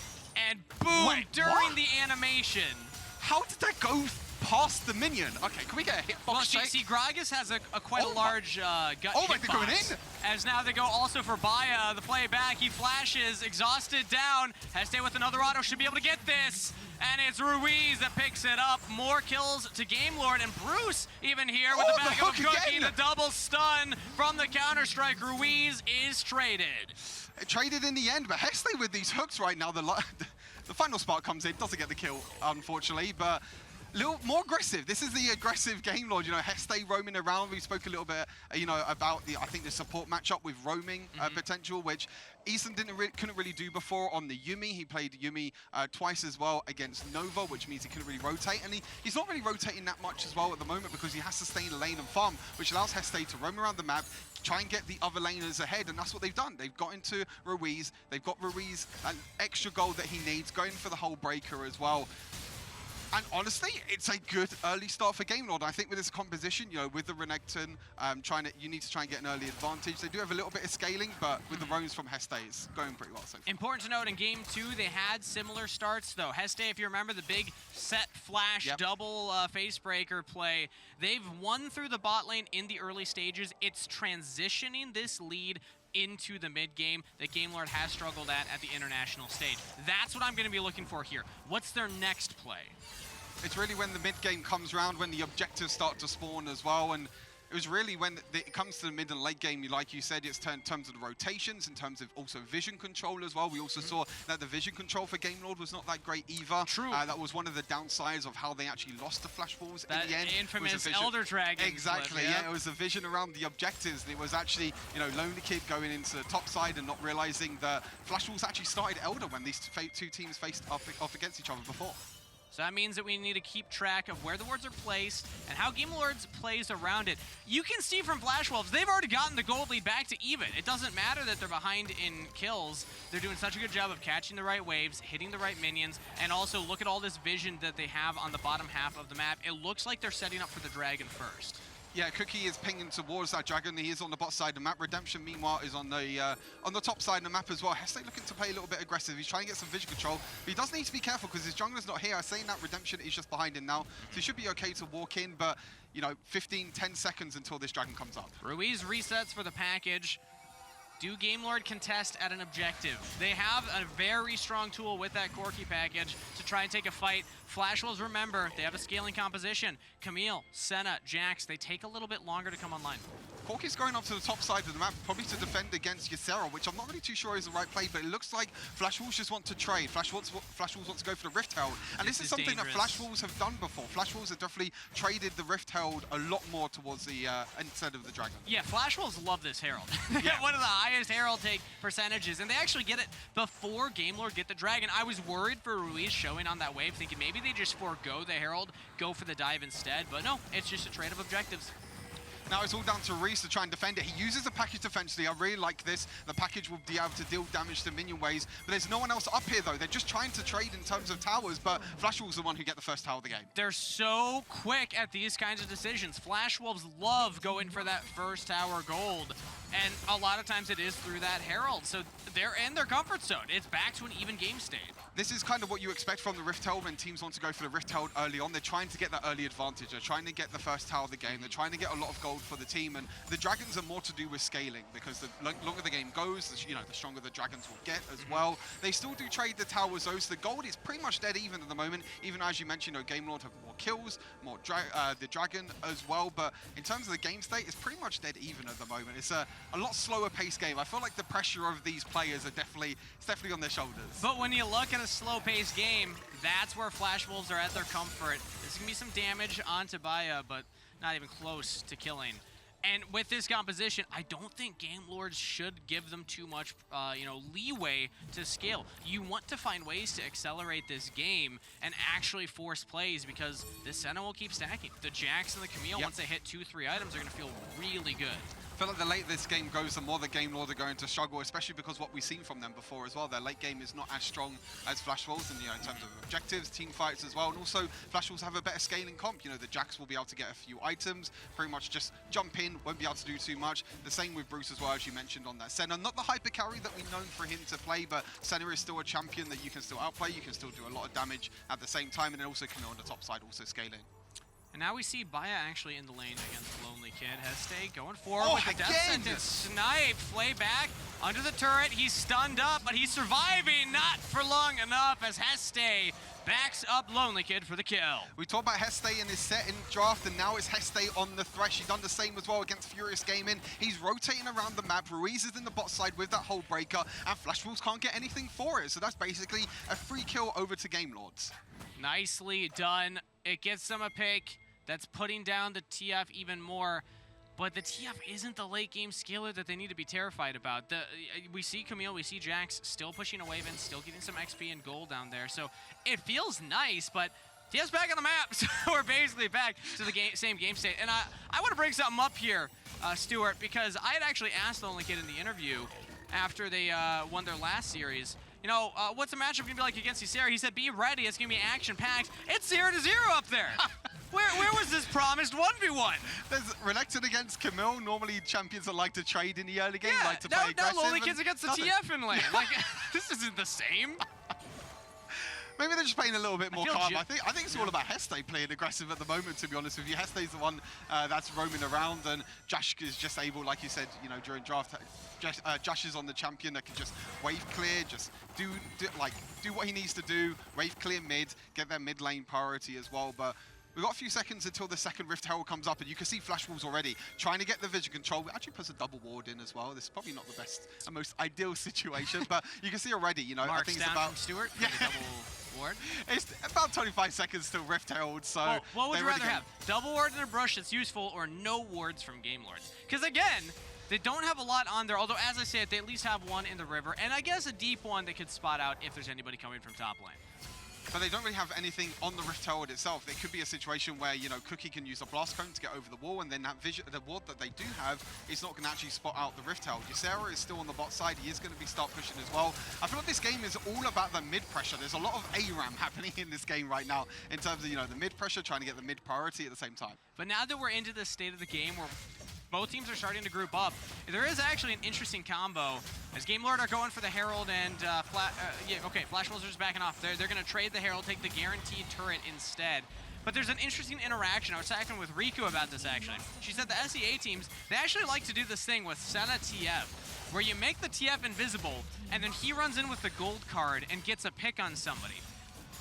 and boom, during the animation. How did that go past the minion? Okay, can we get a hitbox Well, check? see, Gragas has quite a large gut they're going hitbox. in. As now they go also for Baya, the play back. He flashes, exhausted down. Heste with another auto should be able to get this. And it's Ruiz that picks it up. More kills to Gamelord, and Bruce even here with the back of a cookie. The double stun from the Counter-Strike. Ruiz is traded. Traded in the end, but Heste with these hooks right now, the final spark comes in, doesn't get the kill, unfortunately, but a little more aggressive. This is the aggressive Gamelord, you know, Heste roaming around. We spoke a little bit, you know, about I think the support matchup with roaming potential, which Easton couldn't really do before on the Yuumi. He played Yuumi twice as well against Nova, which means he couldn't really rotate. And he's not really rotating that much as well at the moment because he has to stay in the lane and farm, which allows Heste to roam around the map, try and get the other laners ahead, and that's what they've done. They've got into Ruiz. They've got Ruiz an extra gold that he needs, going for the whole breaker as well. And honestly, it's a good early start for Gamelord. I think with this composition, you know, with the Renekton, you need to try and get an early advantage. They do have a little bit of scaling, but with the roams from Heste, it's going pretty well so far. Important to note, in Game 2, they had similar starts, though. Heste, if you remember, the big set flash double face breaker play, they've won through the bot lane in the early stages. It's transitioning this lead into the mid game that Gamelord has struggled at the international stage. That's what I'm going to be looking for here. What's their next play? It's really when the mid game comes around, when the objectives start to spawn as well, and it was really when it comes to the mid and late game, like you said, it's in terms of the rotations, in terms of also vision control as well. We also saw that the vision control for Gamelord was not that great either. True. That was one of the downsides of how they actually lost the Flash Balls in the end. Infamous Elder Dragon. Exactly, flip, yeah. It was the vision around the objectives, and it was actually, you know, Lonely Kid going into the top side and not realizing that Flash Balls actually started Elder when these two teams faced off against each other before. So that means that we need to keep track of where the wards are placed and how Gamelord's plays around it. You can see from Flash Wolves, they've already gotten the gold lead back to even. It doesn't matter that they're behind in kills. They're doing such a good job of catching the right waves, hitting the right minions, and also look at all this vision that they have on the bottom half of the map. It looks like they're setting up for the dragon first. Yeah, Cookie is pinging towards that dragon. He is on the bot side of the map. Redemption, meanwhile, is on the top side of the map as well. Heste looking to play a little bit aggressive. He's trying to get some vision control. But he does need to be careful because his jungler's not here. I'm saying that Redemption is just behind him now. So he should be okay to walk in. But, you know, 10 seconds until this dragon comes up. Ruiz resets for the package. Do Gamelord contest at an objective? They have a very strong tool with that Corki package to try and take a fight. Flash Wolves, remember, they have a scaling composition. Camille, Senna, Jax, they take a little bit longer to come online. Corki's going up to the top side of the map, probably to defend against Ysera, which I'm not really too sure is the right play, but it looks like Flash Wolves just want to trade. Flash Wolves want to go for the Rift Herald, and this is something dangerous. that Flash Wolves have done before. Flash Wolves have definitely traded the Rift Herald a lot more towards the instead of the Dragon. Yeah, Flash Wolves love this Herald. They get one of the highest Herald take percentages, and they actually get it before Gamelord get the Dragon. I was worried for Ruiz showing on that wave, thinking maybe they just forego the Herald, go for the dive instead, but no, it's just a trade of objectives. Now it's all down to Reese to try and defend it. He uses a package defensively. I really like this. The package will be able to deal damage to minion waves, but there's no one else up here though. They're just trying to trade in terms of towers, but Flash Wolves are the one who get the first tower of the game. They're so quick at these kinds of decisions. Flash Wolves love going for that first tower gold, and a lot of times it is through that Herald. So they're in their comfort zone. It's back to an even game state. This is kind of what you expect from the Rift Herald when teams want to go for the Rift Herald early on. They're trying to get that early advantage. They're trying to get the first tower of the game. They're trying to get a lot of gold for the team, and the Dragons are more to do with scaling, because the longer the game goes, the stronger the Dragons will get as well. They still do trade the towers though, so the gold is pretty much dead even at the moment. Even as you mentioned, Gamelord have more kills, more the Dragon as well, but in terms of the game state, it's pretty much dead even at the moment. It's a lot slower paced game. I feel like the pressure of these players are definitely on their shoulders. But when you look at a slow paced game, that's where Flash Wolves are at their comfort. There's gonna be some damage on Tobiah, but not even close to killing. And with this composition, I don't think Gamelords should give them too much, leeway to scale. You want to find ways to accelerate this game and actually force plays, because this Senna will keep stacking. The Jax and the Camille, once they hit 2-3 items, are going to feel really good. I feel like the later this game goes, the more the Gamelord are going to struggle, especially because what we've seen from them before as well. Their late game is not as strong as Flash Wolves, and in terms of objectives, team fights as well. And also, Flash Wolves have a better scaling comp. The Jax will be able to get a few items, pretty much just jump in, won't be able to do too much. The same with Bruce as well, as you mentioned on that Senna. Not the hyper carry that we've known for him to play, but Senna is still a champion that you can still outplay. You can still do a lot of damage at the same time, and then also Camille on the top side also scaling. And now we see Baya actually in the lane against Lonely Kid. Heste going forward with the death sentence. Sniped, Flay back under the turret. He's stunned up, but he's surviving. Not for long enough as Heste backs up Lonely Kid for the kill. We talked about Heste in his set in draft, and now it's Heste on the Thresh. He's done the same as well against Furious Gaming. He's rotating around the map. Ruiz is in the bot side with that whole breaker, and Flash Wolves can't get anything for it. So that's basically a free kill over to Gamelords. Nicely done. It gets them a pick. That's putting down the TF even more. But the TF isn't the late game scaler that they need to be terrified about. We see Camille, we see Jax still pushing a wave in, still getting some XP and gold down there. So it feels nice, but TF's back on the map. So we're basically back to the same game state. And I want to bring something up here, Stuart, because I had actually asked Lonely Kid in the interview after they won their last series, what's the matchup going to be like against Ysera? He said, be ready, it's going to be action-packed. It's 0-0 up there. Where was this promised 1v1? There's Renekton against Camille. Normally champions that like to trade in the early game, like to play aggressive. Now Lonely Kids against the TF in lane. Like, this isn't the same. Maybe they're just playing a little bit more calm. I think it's all about Heste playing aggressive at the moment, to be honest with you. Heste's the one that's roaming around, and Josh is just able, like you said, during draft, Josh is on the champion that can just wave clear, just do what he needs to do, wave clear mid, get their mid lane priority as well. But we've got a few seconds until the second Rift Herald comes up, and you can see Flash Wolves already trying to get the vision control. It actually puts a double ward in as well. This is probably not the best and most ideal situation, but you can see already, I think it's about... from Stuart for the double ward. It's about 25 seconds till Rift Herald, so... Well, what would you rather have? Double ward in a brush that's useful, or no wards from Gamelords? Because again, they don't have a lot on there, although as I said, they at least have one in the river, and I guess a deep one they could spot out if there's anybody coming from top lane. But they don't really have anything on the Rift Herald itself. It could be a situation where, Cookie can use a blast cone to get over the wall, and then that the ward that they do have is not going to actually spot out the Rift Herald. Ysera is still on the bot side. He is going to be start pushing as well. I feel like this game is all about the mid pressure. There's a lot of ARAM happening in this game right now in terms of, the mid pressure, trying to get the mid priority at the same time. But now that we're into the state of the game where both teams are starting to group up, there is actually an interesting combo as Gamelord are going for the Herald, and Flash Wolves are just backing off. They're going to trade the Herald, take the guaranteed turret instead. But there's an interesting interaction. I was talking with Riku about this, actually. She said the SEA teams, they actually like to do this thing with Senna TF. where you make the TF invisible, and then he runs in with the gold card and gets a pick on somebody.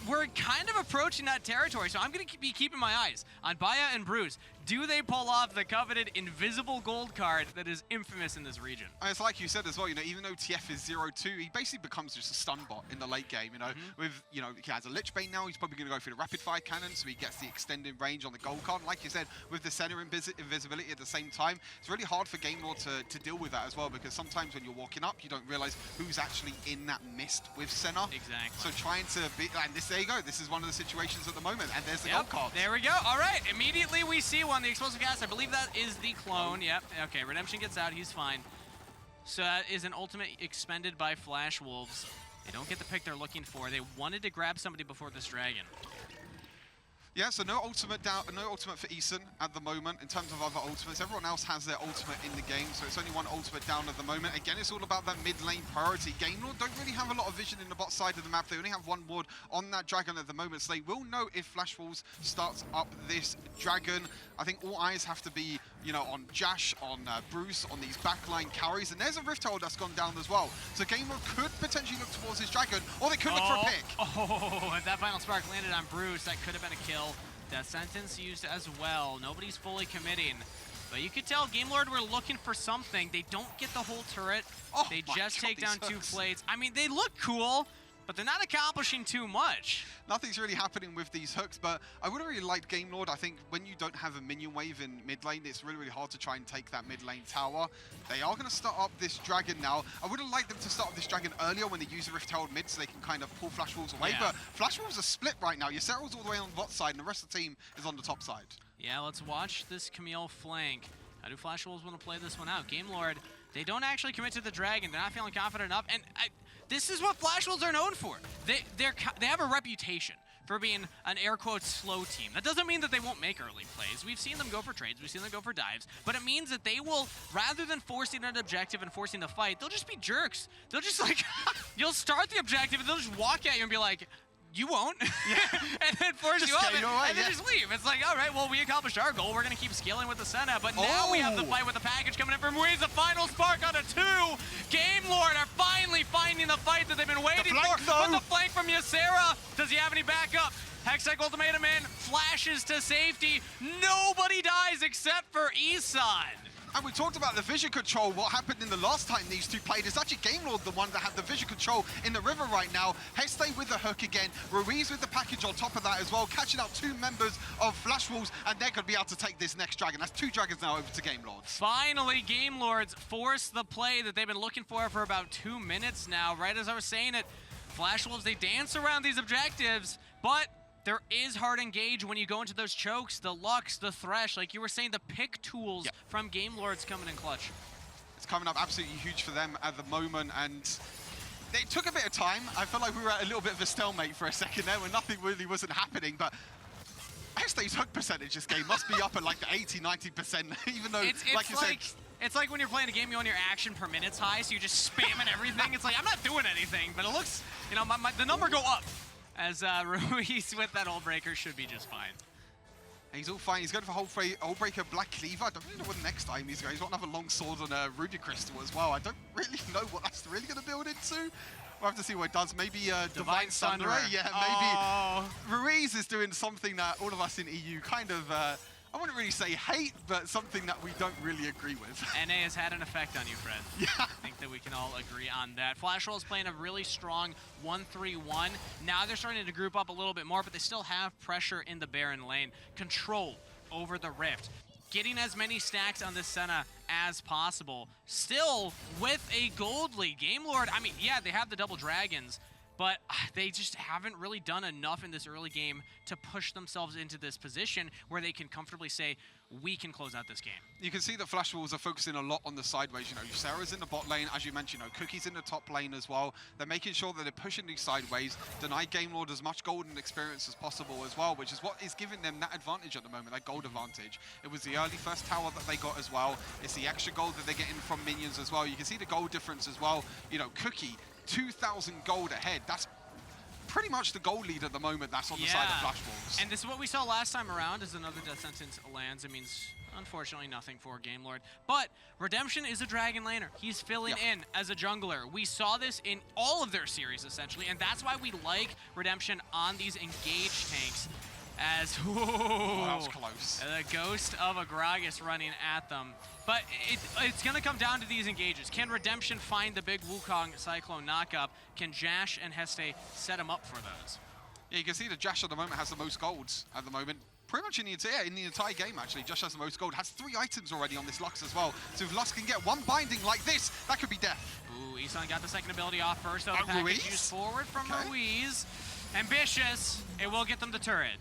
We're kind of approaching that territory, so I'm going to be keeping my eyes on Baya and Bruce. Do they pull off the coveted invisible gold card that is infamous in this region? And it's like you said as well, even though TF is 0-2, he basically becomes just a stun bot in the late game, with, he has a Lich Bane now, he's probably going to go for the rapid fire cannon, so he gets the extended range on the gold card. Like you said, with the center invisibility at the same time, it's really hard for Gamelord to deal with that as well, because sometimes when you're walking up, you don't realize who's actually in that mist with Senna. Exactly. So trying to be, and there you go, this is one of the situations at the moment, and there's the gold card. There we go. All right, immediately we see one, the explosive gas. I believe that is the clone. Yep. Okay, Redemption gets out. He's fine. So that is an ultimate expended by Flash Wolves. They don't get the pick they're looking for. They wanted to grab somebody before this dragon. Yeah, so no ultimate for Eason at the moment in terms of other ultimates. Everyone else has their ultimate in the game, so it's only one ultimate down at the moment. Again, it's all about that mid lane priority. Gamelord don't really have a lot of vision in the bot side of the map. They only have one ward on that dragon at the moment, so they will know if Flash Wolves starts up this dragon. I think all eyes have to be, on Jash, on Bruce, on these backline carries, and there's a Rift Herald that's gone down as well. So Gamelord could potentially look towards his dragon, or they could look for a pick. Oh, if that final spark landed on Bruce, that could have been a kill. Death sentence used as well. Nobody's fully committing. But you could tell Gamelord were looking for something. They don't get the whole turret. They just take down 2 plates. I mean, they look cool, but they're not accomplishing too much. Nothing's really happening with these hooks, but I would have really liked Gamelord. I think when you don't have a minion wave in mid lane, it's really, really hard to try and take that mid lane tower. They are going to start up this dragon now. I would have liked them to start up this dragon earlier when they use the Rift Herald mid, so they can kind of pull Flash Wolves away. Yeah. But Flash Wolves are split right now. Yseryl's all the way on the bot side, and the rest of the team is on the top side. Yeah, let's watch this Camille flank. How do Flash Wolves want to play this one out? Gamelord, they don't actually commit to the dragon. They're not feeling confident enough, and this is what Flash Wolves are known for. They have a reputation for being an air quotes slow team. That doesn't mean that they won't make early plays. We've seen them go for trades, we've seen them go for dives, but it means that they will, rather than forcing an objective and forcing the fight, they'll just be jerks. They'll just you'll start the objective and they'll just walk at you and be like, you won't, and then force you up, and then just leave. It's like, all right, well, we accomplished our goal. We're going to keep scaling with the Senna, but now we have the fight with the package coming in from Ruiz. The final spark on a 2. Gamelord are finally finding the fight that they've been waiting for. But the flank from Ysera, does he have any backup? Hextech ultimatum in, flashes to safety. Nobody dies except for Isan. And we talked about the vision control, what happened in the last time these two played. It's actually Gamelord the one that had the vision control in the river right now. Hextech with the hook again, Ruiz with the package on top of that as well, catching out 2 members of Flash Wolves, and they're going to be able to take this next dragon. That's 2 dragons now over to Gamelord. Finally, Gamelords force the play that they've been looking for about 2 minutes now. Right as I was saying it, Flash Wolves, they dance around these objectives, but there is hard engage when you go into those chokes, the Lux, the Thresh, like you were saying, the pick tools from Gamelords coming in clutch. It's coming up absolutely huge for them at the moment, and it took a bit of time. I felt like we were at a little bit of a stalemate for a second there where nothing really wasn't happening, but Hextech's hook percentage this game must be up at like the 80-90%, even though, like you said... It's like when you're playing a game, you want your action per minute's high, so you're just spamming everything. It's like, I'm not doing anything, but it looks, the number go up. As Ruiz with that Hullbreaker should be just fine. And he's all fine. He's going for Hullbreaker Black Cleaver. I don't really know what next time he's going. He's got another long sword on a Ruby Crystal as well. I don't really know what that's really going to build into. We'll have to see what it does. Maybe Divine Thunderer. Yeah, maybe. Ruiz is doing something that all of us in EU kind of... I wouldn't really say hate, but something that we don't really agree with. NA has had an effect on you, Fred. Yeah. I think that we can all agree on that. Flash Roll is playing a really strong 1-3-1. Now they're starting to group up a little bit more, but they still have pressure in the Baron lane. Control over the Rift. Getting as many stacks on this Senna as possible. Still with a gold lead. Gamelord, I mean, yeah, they have the double dragons, but they just haven't really done enough in this early game to push themselves into this position where they can comfortably say, we can close out this game. You can see that Flash Wolves are focusing a lot on the sideways. Sarah's in the bot lane, as you mentioned, Cookie's in the top lane as well. They're making sure that they're pushing these sideways, deny Gamelord as much golden experience as possible as well, which is what is giving them that advantage at the moment, that gold advantage. It was the early first tower that they got as well. It's the extra gold that they're getting from minions as well. You can see the gold difference as well. Cookie, 2,000 gold ahead. That's pretty much the gold lead at the moment that's on the side of Flash Wolves. And this is what we saw last time around as another death sentence lands. It means, unfortunately, nothing for Gamelord. But Redemption is a Dragon laner. He's filling in as a jungler. We saw this in all of their series, essentially, and that's why we like Redemption on these engaged tanks. As that was close. The ghost of a Gragas running at them. But it's going to come down to these engages. Can Redemption find the big Wukong Cyclone knockup? Can Jash and Heste set him up for those? Yeah, you can see that Jash at the moment has the most golds at the moment. Pretty much in the entire game, actually. Josh has the most gold. Has 3 items already on this Lux as well. So if Lux can get one binding like this, that could be death. Ooh, Isan got the second ability off first, though. The package used forward from Ruiz. Ambitious. It will get them the turret.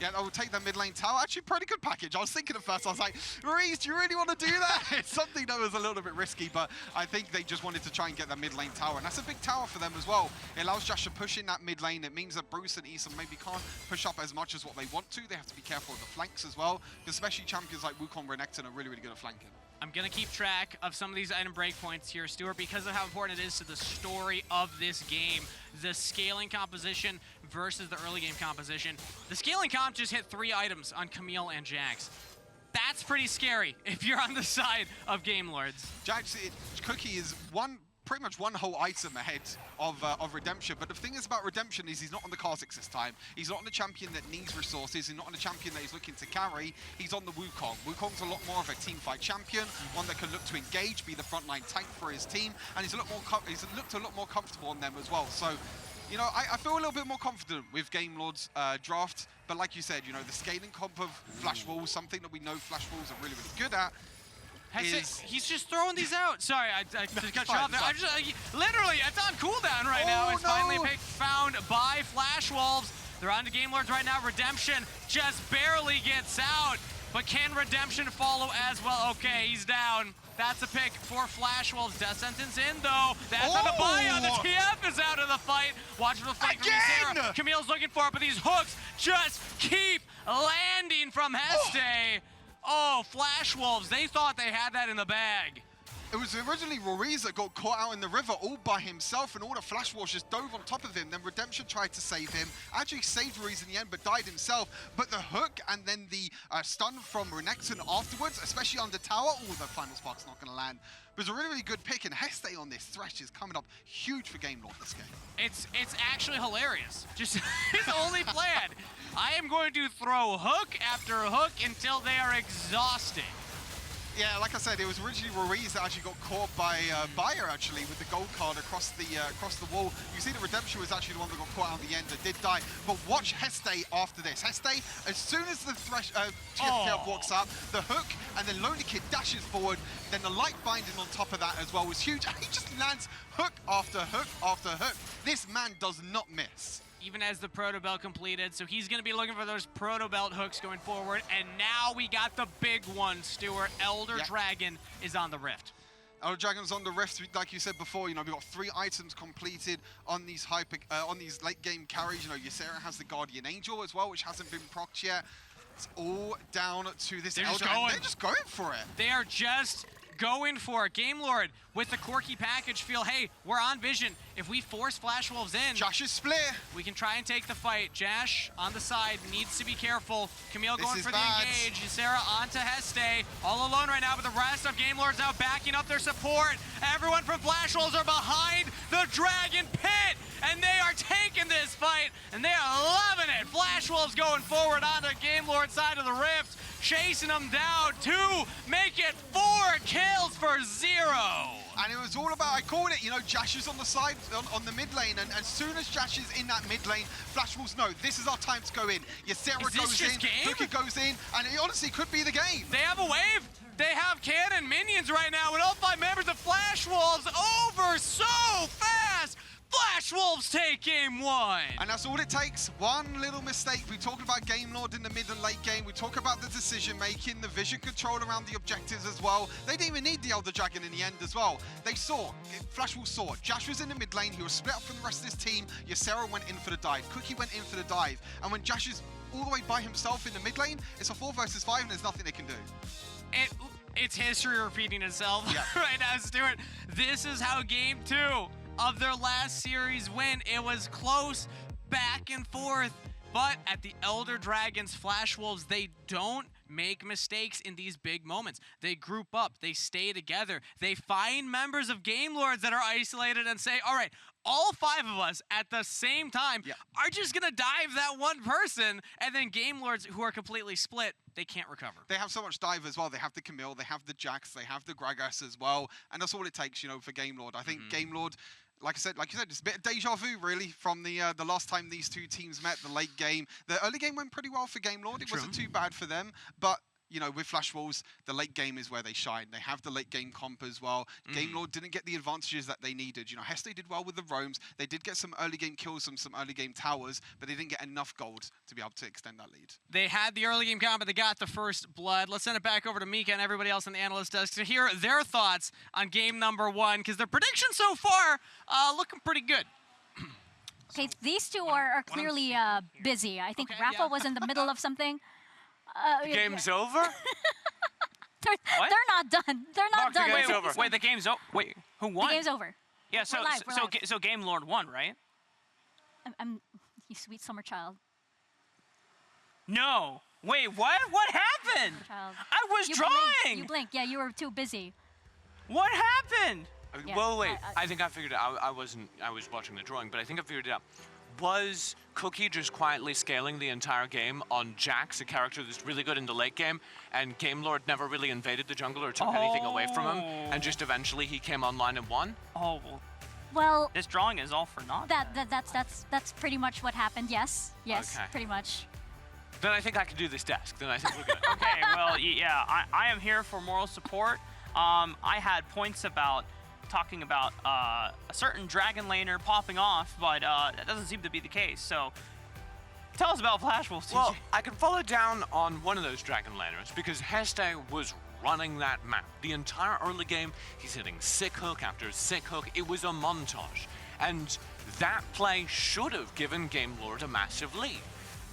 Yeah, I will take that mid lane tower. Actually, pretty good package. I was thinking at first, I was like, Ruiz, do you really want to do that? It's something that was a little bit risky, but I think they just wanted to try and get that mid lane tower. And that's a big tower for them as well. It allows Josh to push in that mid lane. It means that Bruce and Isan maybe can't push up as much as what they want to. They have to be careful of the flanks as well, especially champions like Wukong and Renekton are really, really good at flanking. I'm going to keep track of some of these item breakpoints here, Stuart, because of how important it is to the story of this game. The scaling composition versus the early game composition. The scaling comp just hit 3 items on Camille and Jax. That's pretty scary if you're on the side of Gamelords. Jax, Cookie is pretty much one whole item ahead of Redemption. But the thing is about Redemption is he's not on the Kha'Zix this time. He's not on the champion that needs resources. He's not on the champion that he's looking to carry. He's on the Wukong. Wukong's a lot more of a team fight champion, one that can look to engage, be the frontline tank for his team, and he's looked a lot more comfortable on them as well. So, you know, I feel a little bit more confident with Gamelord's draft. But like you said, you know, the scaling comp of Flash Wolves, something that we know Flash Wolves are really, really good at. He's just throwing these out. Sorry, I just got you off there. Literally, it's on cooldown right now. It's finally found by Flash Wolves. They're on to Gamelords right now. Redemption just barely gets out. But can Redemption follow as well? Okay, he's down. That's a pick for Flash Wolves. Death sentence in, though. That's on the buyout. The TF is out of the fight. Watch for the fight from Sarah. Camille's looking for it, but these hooks just keep landing from Heste. Oh, Flash Wolves, they thought they had that in the bag. It was originally Ruiz that got caught out in the river all by himself, and all the Flash Wolves just dove on top of him. Then Redemption tried to save him. Actually saved Ruiz in the end, but died himself. But the hook and then the stun from Renekton afterwards, especially on the tower, the final spark's not going to land. It was a really, really good pick, and Heste on this Thresh is coming up huge for Gamelord this game. It's actually hilarious. Just his only plan. I am going to throw hook after hook until they are exhausted. Yeah, like I said, it was originally Ruiz that actually got caught by Bayer, actually, with the gold card across the wall. You see the Redemption was actually the one that got caught out at the end that did die. But watch Heste after this. Heste, as soon as the TF walks up, the hook, and then Lonely Kid dashes forward, then the light binding on top of that as well was huge. And he just lands hook after hook after hook. This man does not miss. Even as the Proto Belt completed, so he's going to be looking for those Proto Belt hooks going forward. And now we got the big one, Stuart. Elder Dragon is on the Rift. Elder Dragon's on the Rift, like you said before. You know, we've got 3 items completed on these late game carries. You know, Ysera has the Guardian Angel as well, which hasn't been procced yet. It's all down to this Elder. They're just going for it. They are just going for it. Gamelord with the quirky package feel, hey, we're on Vision. If we force Flash Wolves in, Josh is split. We can try and take the fight. Jash on the side needs to be careful. Camille going for the engage. Sarah onto Heste. All alone right now, but the rest of Gamelord's out backing up their support. Everyone from Flash Wolves are behind the Dragon Pit, and they are taking this fight, and they are loving it. Flash Wolves going forward on the Gamelord side of the Rift, chasing them down to make it 4 kills for 0. And it was all about, I called it, you know, Jash is on the side, on the mid lane, and as soon as Jash is in that mid lane, Flash Wolves know, this is our time to go in. Ysera goes in, Cookie goes in, and it honestly could be the game. They have a wave. They have cannon minions right now with all 5 members of Flash Wolves over so fast. Flash Wolves take game 1. And that's all it takes. One little mistake. We talked about Gamelord in the mid and late game. We talk about the decision making, the vision control around the objectives as well. They didn't even need the Elder Dragon in the end as well. They saw, Flash Wolves saw, Jash was in the mid lane. He was split up from the rest of his team. Ysera went in for the dive. Cookie went in for the dive. And when Jash is all the way by himself in the mid lane, it's a 4 versus 5 and there's nothing they can do. It's history repeating itself right now, Stuart. This is how game 2 of their last series went. It was close, back and forth. But at the Elder Dragons, Flash Wolves, they don't make mistakes in these big moments. They group up, they stay together, they find members of Gamelords that are isolated and say, all right, all 5 of us at the same time are just gonna dive that one person, and then Gamelords who are completely split, they can't recover. They have so much dive as well. They have the Camille, they have the Jax, they have the Gragas as well, and that's all it takes, you know, for Gamelord. I think Gamelord, like you said, it's a bit of deja vu, really, from the last time these two teams met, the late game. The early game went pretty well for Gamelord. It wasn't too bad for them, but you know, with Flash Wolves, the late game is where they shine. They have the late game comp as well. Gamelord didn't get the advantages that they needed. You know, Heste did well with the roams. They did get some early game kills, some early game towers, but they didn't get enough gold to be able to extend that lead. They had the early game combat. They got the first blood. Let's send it back over to Mika and everybody else on the analyst desk to hear their thoughts on game number 1, because their predictions so far looking pretty good. Okay, these two are clearly busy. I think Rafa was in the middle of something. The game's over? They're not done. They're not done. Wait, the game's over. Wait, who won? The game's over. Yeah, We're live. so Gamelord won, right? I'm you sweet summer child. No. Wait, what? What happened? Child. I was drawing. You blinked. Yeah, you were too busy. What happened? Yeah, Well, wait. I think I figured it out. I was watching the drawing, but I think I figured it out. Was Cookie just quietly scaling the entire game on Jax, a character that's really good in the late game, and Gamelord never really invaded the jungle or took anything away from him, and just eventually he came online and won? Oh, well. This drawing is all for naught. That's pretty much what happened. Yes, Okay. pretty much. Then I think I can do this desk. Then I think we're good. Okay, well, yeah, I am here for moral support. I had points about talking about a certain dragon laner popping off, but that doesn't seem to be the case. So tell us about Flash Wolves, TJ. Well, I can follow down on one of those dragon laners because Heste was running that map. The entire early game, he's hitting sick hook after sick hook. It was a montage. And that play should have given Gamelord a massive lead.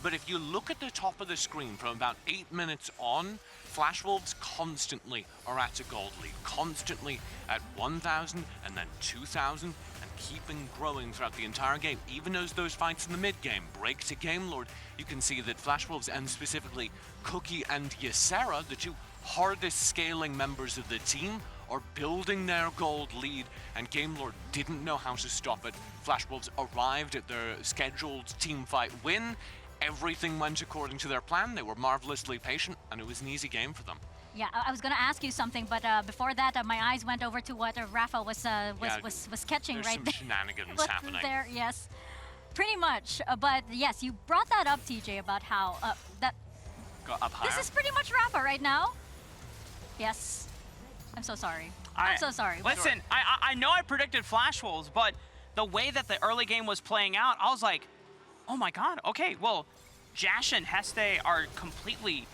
But if you look at the top of the screen from about 8 minutes on, Flash Wolves constantly are at a gold lead, constantly at 1,000 and then 2,000 and keeping growing throughout the entire game. Even as those fights in the mid game break to Gamelord, you can see that Flash Wolves, and specifically Cookie and Ysera, the two hardest scaling members of the team, are building their gold lead, and Gamelord didn't know how to stop it. Flash Wolves arrived at their scheduled team fight win. Everything went according to their plan. They were marvelously patient, and it was an easy game for them. Yeah, I was gonna ask you something, but before that, my eyes went over to what Rafa was catching right some there. shenanigans Was happening. there, yes, pretty much. But yes, you brought that up, TJ, about how that Got up higher. this is pretty much Rafa right now. Yes, I'm so sorry. I'm so sorry. Listen, I know I predicted Flash Wolves, but the way that the early game was playing out, I was like, oh my god, okay, well, Jash and Heste are completely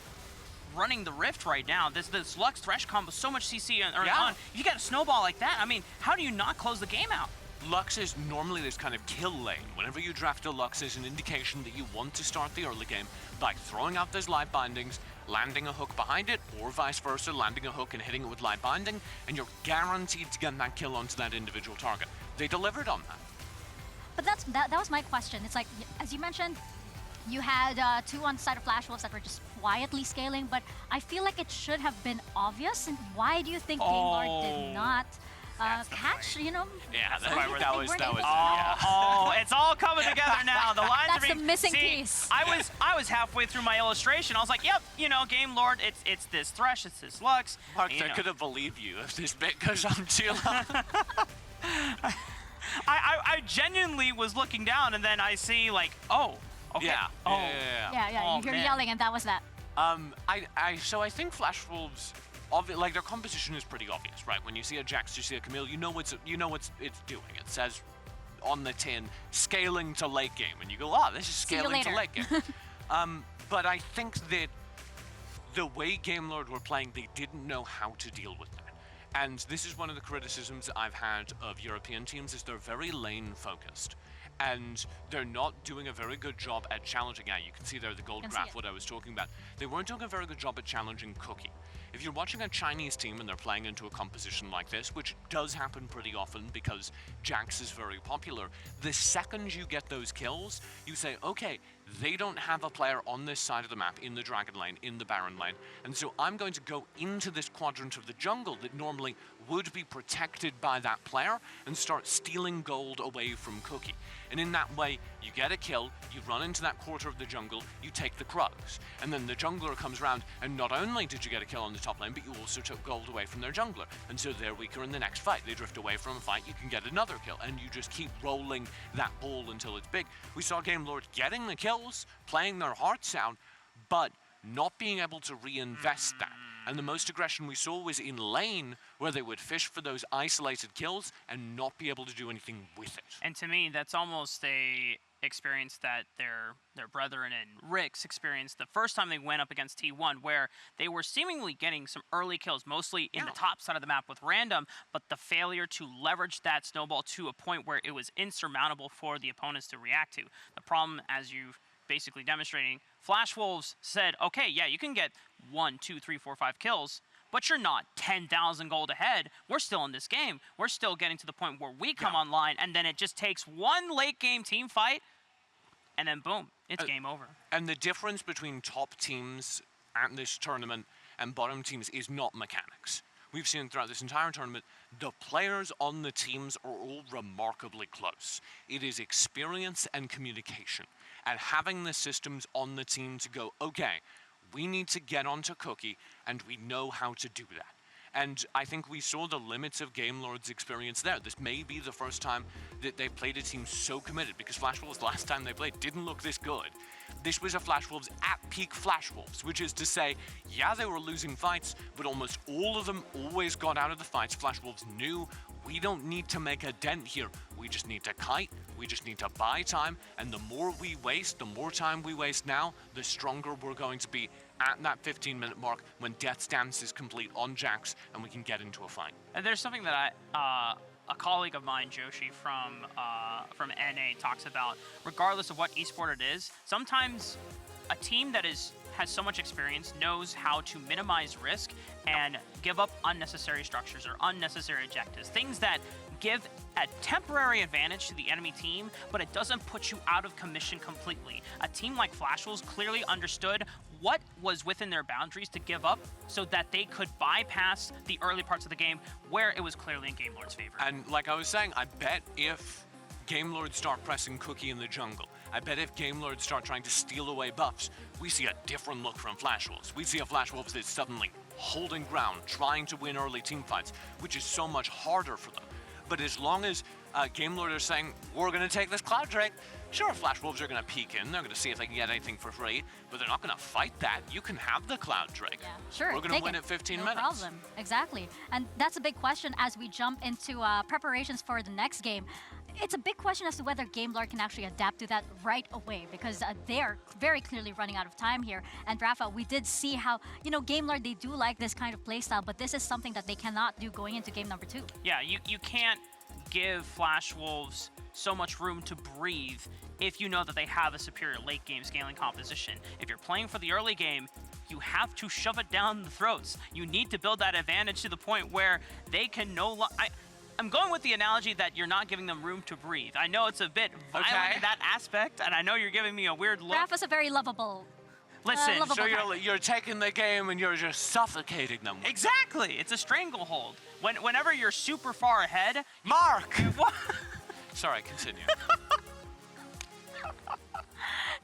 running the rift right now. This Lux Thresh combo, so much CC early on. You got a snowball like that, I mean, how do you not close the game out? Lux is normally this kind of kill lane. Whenever you draft a Lux, is an indication that you want to start the early game by throwing out those light bindings, landing a hook behind it, or vice versa, landing a hook and hitting it with light binding, and you're guaranteed to get that kill onto that individual target. They delivered on that. But that was my question. It's like, as you mentioned, you had 2 on the side of Flash Wolves that were just quietly scaling, but I feel like it should have been obvious. And why do you think Gamelord did not catch, you know? Yeah, that was oh, it's all coming together now. The lines That's are being, the missing piece. I was halfway through my illustration. I was like, yep, you know, Gamelord, it's this Thresh, it's this Lux. Mark, I couldn't believe you if this bit goes on too long. I genuinely was looking down, and then I see like, oh, okay. Yeah, you hear yelling, and that was that. So I think Flash Wolves, like their composition is pretty obvious, right? When you see a Jax, you see a Camille, you know what it's doing. It says on the tin, scaling to late game, and you go, oh, this is scaling to late game. But I think that the way Gamelord were playing, they didn't know how to deal with that. And this is one of the criticisms I've had of European teams, is they're very lane focused. And they're not doing a very good job at challenging. Yeah, you can see there the gold graph, what I was talking about. They weren't doing a very good job at challenging Cookie. If you're watching a Chinese team and they're playing into a composition like this, which does happen pretty often because Jax is very popular, the second you get those kills, you say, okay, they don't have a player on this side of the map, in the Dragon lane, in the Baron lane, and so I'm going to go into this quadrant of the jungle that normally would be protected by that player and start stealing gold away from Cookie. And in that way, you get a kill, you run into that quarter of the jungle, you take the Krugs, and then the jungler comes around, and not only did you get a kill on the top lane, but you also took gold away from their jungler, and so they're weaker in the next fight. They drift away from a fight, you can get another kill, and you just keep rolling that ball until it's big. We saw Gamelord getting the kills, playing their hearts out, but not being able to reinvest that. And the most aggression we saw was in lane, where they would fish for those isolated kills and not be able to do anything with it. And to me, that's almost a experience that their brethren and Ricks experienced the first time they went up against T1, where they were seemingly getting some early kills, mostly in the top side of the map with random, but the failure to leverage that snowball to a point where it was insurmountable for the opponents to react to. The problem, as you've basically demonstrating, Flash Wolves said, okay, yeah, you can get 1, 2, 3, 4, 5 kills, but you're not 10,000 gold ahead. We're still in this game. We're still getting to the point where we come online, and then it just takes one late game team fight, and then boom, it's game over. And the difference between top teams at this tournament and bottom teams is not mechanics. We've seen throughout this entire tournament, the players on the teams are all remarkably close. It is experience and communication. And having the systems on the team to go, okay, we need to get onto Cookie, and we know how to do that. And I think we saw the limits of Gamelord's experience there. This may be the first time that they played a team so committed, because Flash Wolves, last time they played, didn't look this good. This was a Flash Wolves at peak Flash Wolves, which is to say, yeah, they were losing fights, but almost all of them always got out of the fights. Flash Wolves knew, we don't need to make a dent here. We just need to kite, we just need to buy time, and the more we waste, the more time we waste now, the stronger we're going to be at that 15-minute mark when Death's Dance is complete on Jax and we can get into a fight. And there's something that a colleague of mine, Joshi, from NA talks about. Regardless of what esport it is, sometimes a team that has so much experience knows how to minimize risk and give up unnecessary structures or unnecessary objectives. Things that give a temporary advantage to the enemy team, but it doesn't put you out of commission completely. A team like Flash Wolves clearly understood what was within their boundaries to give up so that they could bypass the early parts of the game where it was clearly in Gamelord's favor. And like I was saying, I bet if Gamelord start pressing Cookie in the jungle, I bet if Gamelord start trying to steal away buffs, we see a different look from Flash Wolves. We see a Flash Wolves that's suddenly holding ground, trying to win early team fights, which is so much harder for them. But as long as Gamelord are saying, we're going to take this Cloud Drake, sure, Flash Wolves are going to peek in, they're going to see if they can get anything for free, but they're not going to fight that. You can have the Cloud Drake. Yeah, sure. We're going to win it 15 minutes. No problem. Exactly. And that's a big question as we jump into preparations for the next game. It's a big question as to whether Gamelord can actually adapt to that right away, because they're very clearly running out of time here. And Rafa, we did see how, Gamelord, they do like this kind of playstyle, but this is something that they cannot do going into game number 2. Yeah, you can't give Flash Wolves so much room to breathe if you know that they have a superior late game scaling composition. If you're playing for the early game, you have to shove it down the throats. You need to build that advantage to the point where they can no longer... I'm going with the analogy that you're not giving them room to breathe. I know it's a bit violent in that aspect, and I know you're giving me a weird look. Rafa's a very lovable... Listen, so you're taking the game and you're just suffocating them. Exactly. It's a stranglehold. Whenever you're super far ahead... Mark! Sorry, continue.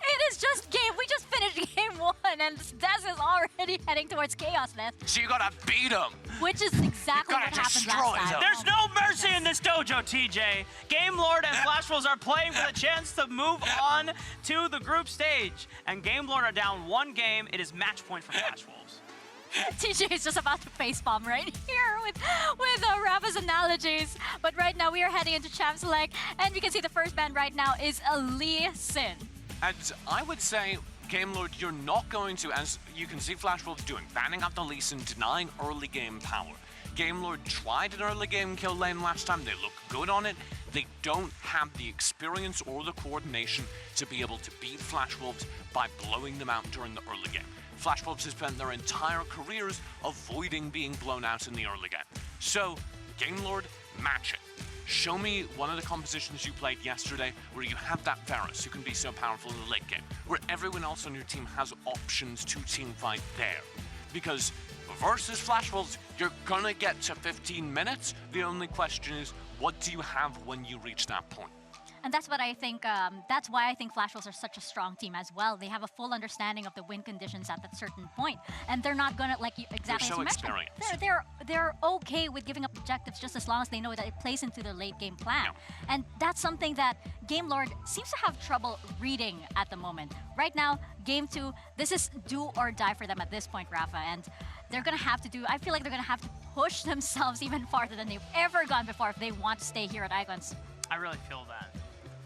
It is just game. We just finished game 1, and Des is already heading towards Chaos Nest. So you gotta beat him. Which is exactly what happened last time. There's no mercy in this dojo, TJ. Gamelord and Flash Wolves are playing for the chance to move on to the group stage. And Gamelord are down 1 game. It is match point for Flash Wolves. TJ is just about to facepalm right here with Rafa's analogies. But right now we are heading into Champ Select, and you can see the first ban right now is Lee Sin. And I would say, Gamelord, you're not going to, as you can see Flash Wolves doing, banning up the Lee Sin, denying early game power. Gamelord tried an early game kill lane last time. They look good on it. They don't have the experience or the coordination to be able to beat Flash Wolves by blowing them out during the early game. Flash Wolves have spent their entire careers avoiding being blown out in the early game. So, Gamelord, match it. Show me one of the compositions you played yesterday where you have that Varus who can be so powerful in the late game, where everyone else on your team has options to teamfight there. Because versus Flash Wolves, you're gonna get to 15 minutes. The only question is, what do you have when you reach that point? And that's what I think, that's why I think Flash Wolves are such a strong team as well. They have a full understanding of the win conditions at that certain point. And they're not gonna, like you, exactly They're so as you mentioned, experienced. they're okay with giving up objectives just as long as they know that it plays into their late game plan. And that's something that Gamelord seems to have trouble reading at the moment. Right now, game 2, this is do or die for them at this point, Rafa. And they're gonna have to do, I feel like they're gonna have to push themselves even farther than they've ever gone before if they want to stay here at Icons. I really feel that.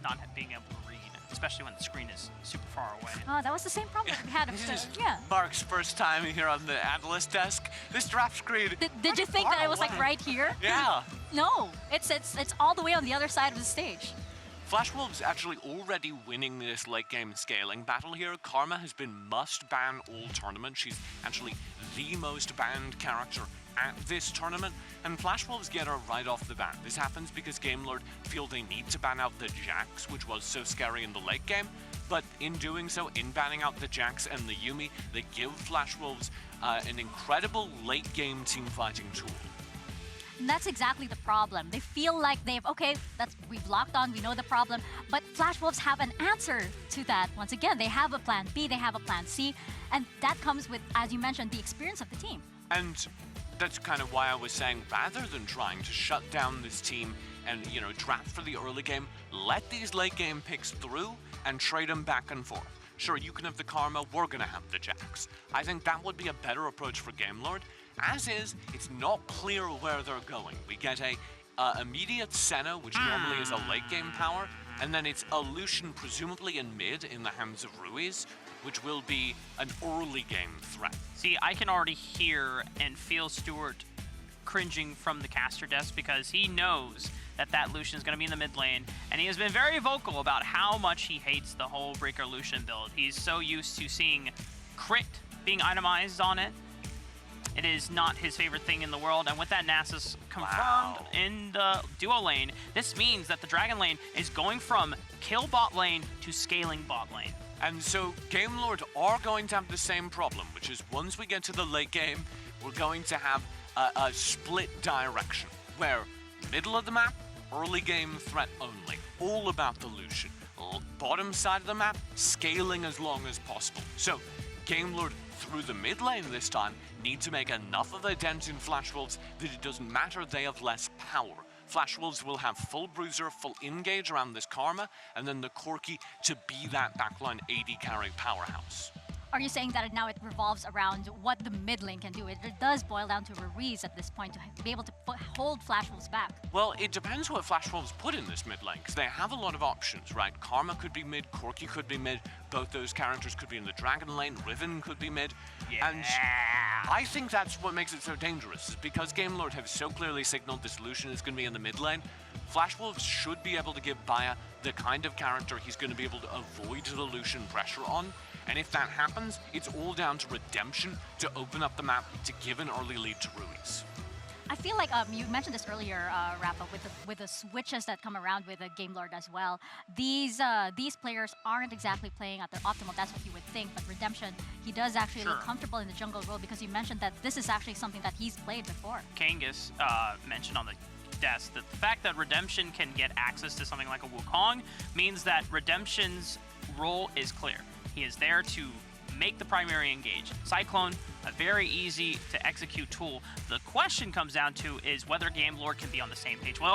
Not being able to read, especially when the screen is super far away. Oh, that was the same problem we had. This is Yeah. Mark's first time here on the Analyst desk. This drop screen. Did you think that it was like right here? Yeah. No, it's all the way on the other side of the stage. Flash Wolves actually already winning this late game scaling battle here. Karma has been must ban all tournament. She's actually the most banned character at this tournament, and Flash Wolves get her right off the bat. This happens because Gamelord feel they need to ban out the Jax, which was so scary in the late game, but in doing so, in banning out the Jax and the Yuumi, they give Flash Wolves an incredible late game team fighting tool. And that's exactly the problem. They feel like we've locked on, we know the problem, but Flash Wolves have an answer to that. Once again, they have a plan B, they have a plan C, and that comes with, as you mentioned, the experience of the team. And that's kind of why I was saying, rather than trying to shut down this team and, draft for the early game, let these late game picks through and trade them back and forth. Sure, you can have the Karma, we're gonna have the Jax. I think that would be a better approach for Gamelord. As is, it's not clear where they're going. We get a immediate Senna, which normally is a late game power, and then it's a Lucian, presumably in mid, in the hands of Ruiz, which will be an early game threat. See, I can already hear and feel Stuart cringing from the caster desk because he knows that Lucian is going to be in the mid lane, and he has been very vocal about how much he hates the whole Breaker Lucian build. He's so used to seeing crit being itemized on it. It is not his favorite thing in the world, and with that Nasus confirmed in the duo lane, this means that the Dragon lane is going from kill bot lane to scaling bot lane. And so Gamelord are going to have the same problem, which is once we get to the late game, we're going to have a split direction, where middle of the map, early game threat only, all about the Lucian. Bottom side of the map, scaling as long as possible. So Gamelord, through the mid lane this time, need to make enough of a dent in Flash Wolves that it doesn't matter they have less power. Flash Wolves will have full bruiser, full engage around this Karma, and then the Corki to be that backline AD carry powerhouse. Are you saying that now it revolves around what the mid lane can do? It does boil down to Ruiz at this point to be able to hold Flash Wolves back. Well, it depends what Flash Wolves put in this mid lane, because they have a lot of options, right? Karma could be mid, Corki could be mid, both those characters could be in the Dragon lane, Riven could be mid, and I think that's what makes it so dangerous, is because Gamelord have so clearly signaled this Lucian is going to be in the mid lane. Flash Wolves should be able to give Baya the kind of character he's going to be able to avoid the Lucian pressure on. And if that happens, it's all down to Redemption to open up the map to give an early lead to Ruiz. I feel like you mentioned this earlier, Rafa, with the switches that come around with a Gamelord as well. These players aren't exactly playing at their optimal. That's what you would think. But Redemption, he does actually look comfortable in the jungle role because you mentioned that this is actually something that he's played before. Kangas mentioned on the desk that the fact that Redemption can get access to something like a Wukong means that Redemption's role is clear. He is there to make the primary engage. Cyclone, a very easy to execute tool. The question comes down to is whether Gamelord can be on the same page. Well,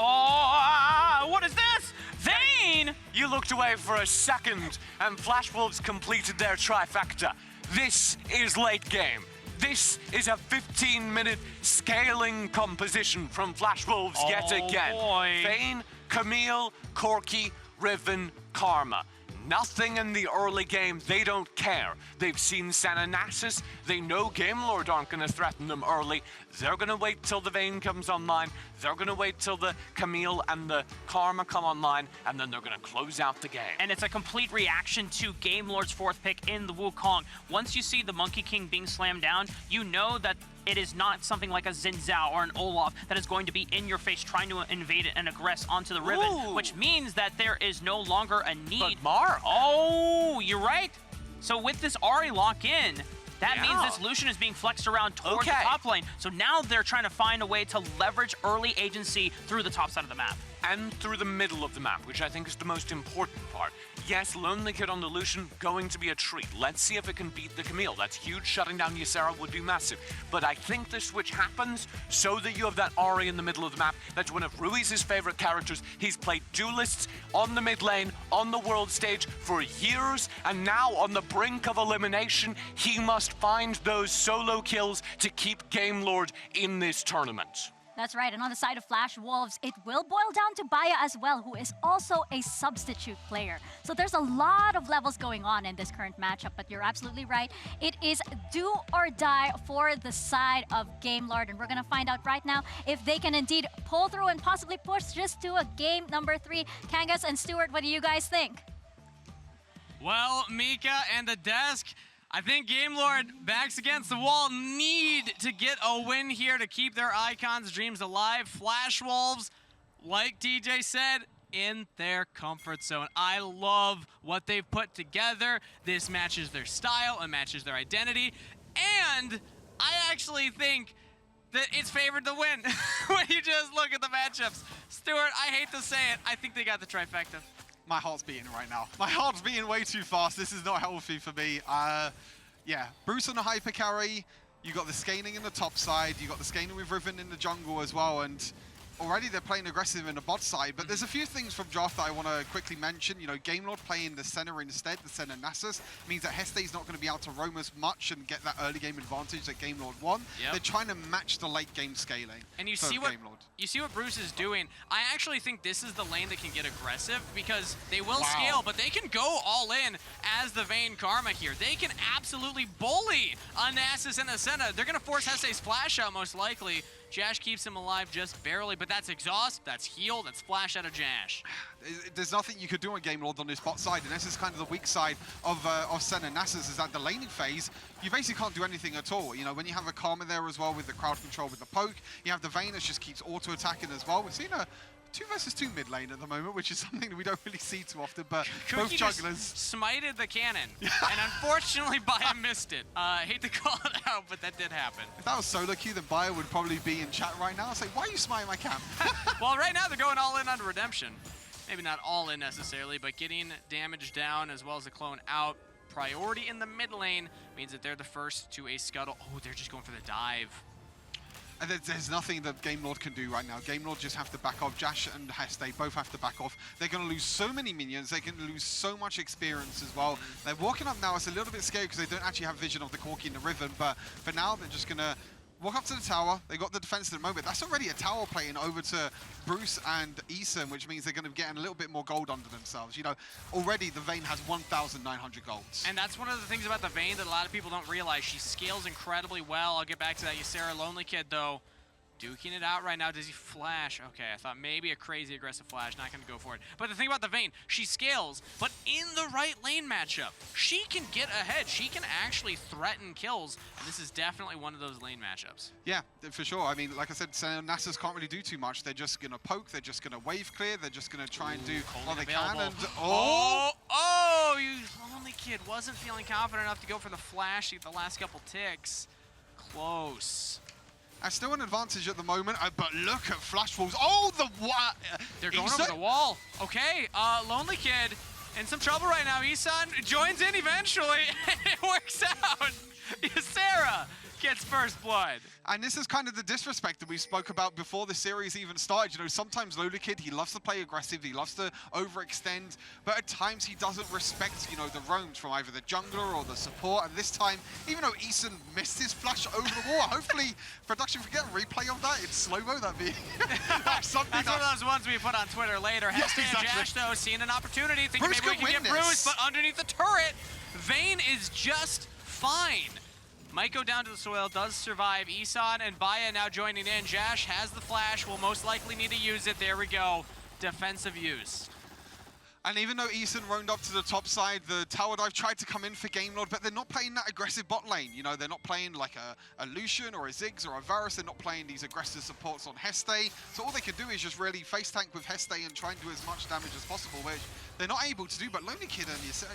what is this? Vayne! You looked away for a second, and Flash Wolves completed their trifecta. This is late game. This is a 15-minute scaling composition from Flash Wolves yet again. Boy. Vayne, Camille, Corki, Riven, Karma. Nothing in the early game, they don't care. They've seen Sananasis, they know Gamelord aren't going to threaten them early. They're going to wait till the Vayne comes online, they're going to wait till the Camille and the Karma come online, and then they're going to close out the game. And it's a complete reaction to Gamelord's 4th pick in the Wukong. Once you see the Monkey King being slammed down, you know that it is not something like a Xin Zhao or an Olaf that is going to be in your face trying to invade it and aggress onto the Riven, which means that there is no longer a need. But Mark. Oh, you're right. So with this Ahri lock in, that means this Lucian is being flexed around towards the top lane. So now they're trying to find a way to leverage early agency through the top side of the map. And through the middle of the map, which I think is the most important part. Yes, Lonely Kid on the Lucian, going to be a treat. Let's see if it can beat the Camille. That's huge. Shutting down Ysera would be massive. But I think the switch happens so that you have that Ahri in the middle of the map. That's one of Rui's favorite characters. He's played duelists on the mid lane, on the world stage for years, and now on the brink of elimination, he must find those solo kills to keep Gamelord in this tournament. That's right, and on the side of Flash Wolves, it will boil down to Baya as well, who is also a substitute player. So there's a lot of levels going on in this current matchup, but you're absolutely right. It is do or die for the side of Gamelord, and we're gonna find out right now if they can indeed pull through and possibly push just to a game number 3. Kangas and Stuart, what do you guys think? Well, Mika and the desk, I think Gamelord, backs against the wall, need to get a win here to keep their Icons' dreams alive. Flash Wolves, like TJ said, in their comfort zone. I love what they've put together. This matches their style, it matches their identity, and I actually think that it's favored to win when you just look at the matchups. Stuart, I hate to say it, I think they got the trifecta. My heart's beating right now. My heart's beating way too fast. This is not healthy for me. Yeah, Bruce on the hyper carry. You got the scaling in the top side. You got the scaling with Riven in the jungle as well. And already they're playing aggressive in the bot side. But there's a few things from draft that I want to quickly mention. You know, Gamelord playing the center instead, the center Nasus, means that Heste's not going to be able to roam as much and get that early game advantage that Gamelord won. Yep. They're trying to match the late game scaling. And you for see what Gamelord. you see what Bruce is doing. I actually think this is the lane that can get aggressive because they will scale, but they can go all in as the Vayne Karma here. They can absolutely bully a Nasus and a Senna. They're going to force Heste's flash out most likely. Jash keeps him alive just barely, but that's exhaust, that's heal, that's flash out of Jash. There's nothing you could do on Gamelord on this bot side, and this is kind of the weak side of Sen and Nasus, is that the laning phase, you basically can't do anything at all. You know, when you have a Karma there as well with the crowd control with the poke, you have the Vayne that just keeps auto-attacking as well. We've seen a 2 versus 2 mid lane at the moment, which is something that we don't really see too often, but both jugglers. Smited the cannon, and unfortunately Baya missed it. I hate to call it out, but that did happen. If that was solo queue, then Baya would probably be in chat right now. I'd say, why are you smiting my camp? Well, right now they're going all in on Redemption. Maybe not all in necessarily, but getting damage down as well as the clone out. Priority in the mid lane means that they're the first to a scuttle. Oh, they're just going for the dive. And there's nothing that Gamelord can do right now. Gamelord just have to back off. Jash and Heste both have to back off. They're going to lose so many minions. They can lose so much experience as well. They're walking up now. It's a little bit scary because they don't actually have vision of the Corki and the Riven. But for now, they're just going to walk up to the tower. They got the defense at the moment. That's already a tower playing over to Bruce and Eason, which means they're going to be getting a little bit more gold under themselves. You know, already the Vayne has 1,900 golds. And that's one of the things about the Vayne that a lot of people don't realize. She scales incredibly well. I'll get back to that Ysera Lonely Kid, though. Duking it out right now. Does he flash? Okay, I thought maybe a crazy aggressive flash. Not going to go for it. But the thing about the Vayne, she scales, but in the right lane matchup, she can get ahead. She can actually threaten kills. And this is definitely one of those lane matchups. Yeah, for sure. I mean, like I said, Nasus can't really do too much. They're just going to poke. They're just going to wave clear. They're just going to try and do what they can. And, You Lonely Kid wasn't feeling confident enough to go for the flash the last couple ticks. Close. Still an advantage at the moment, but look at Flash Wolves. Oh, the what? They're going over the wall. Okay, Lonely Kid in some trouble right now. Isan joins in eventually. It works out. Ysera gets first blood. And this is kind of the disrespect that we spoke about before the series even started. You know, sometimes Lola Kid, he loves to play aggressive, he loves to overextend, but at times he doesn't respect, you know, the roams from either the jungler or the support. And this time, even though Eason missed his flash over the wall, hopefully production can get a replay of that in slow-mo. That'd be that's something. That's one of those ones we put on Twitter later. Yes, Hashtag exactly. Jash, though, seeing an opportunity, thinking Bruce maybe we could can win get Bruce, this. but underneath the turret, Vayne is just fine. Might go down to the soil, does survive. Isan and Baya now joining in. Jash has the flash, will most likely need to use it. There we go. Defensive use. And even though Eason roamed up to the top side, the tower dive tried to come in for Gamelord, but they're not playing that aggressive bot lane. You know, they're not playing like a Lucian or a Ziggs or a Varus. They're not playing these aggressive supports on Heste. So all they can do is just really face tank with Heste and try and do as much damage as possible, which they're not able to do. But Lonely Kid and Yasei,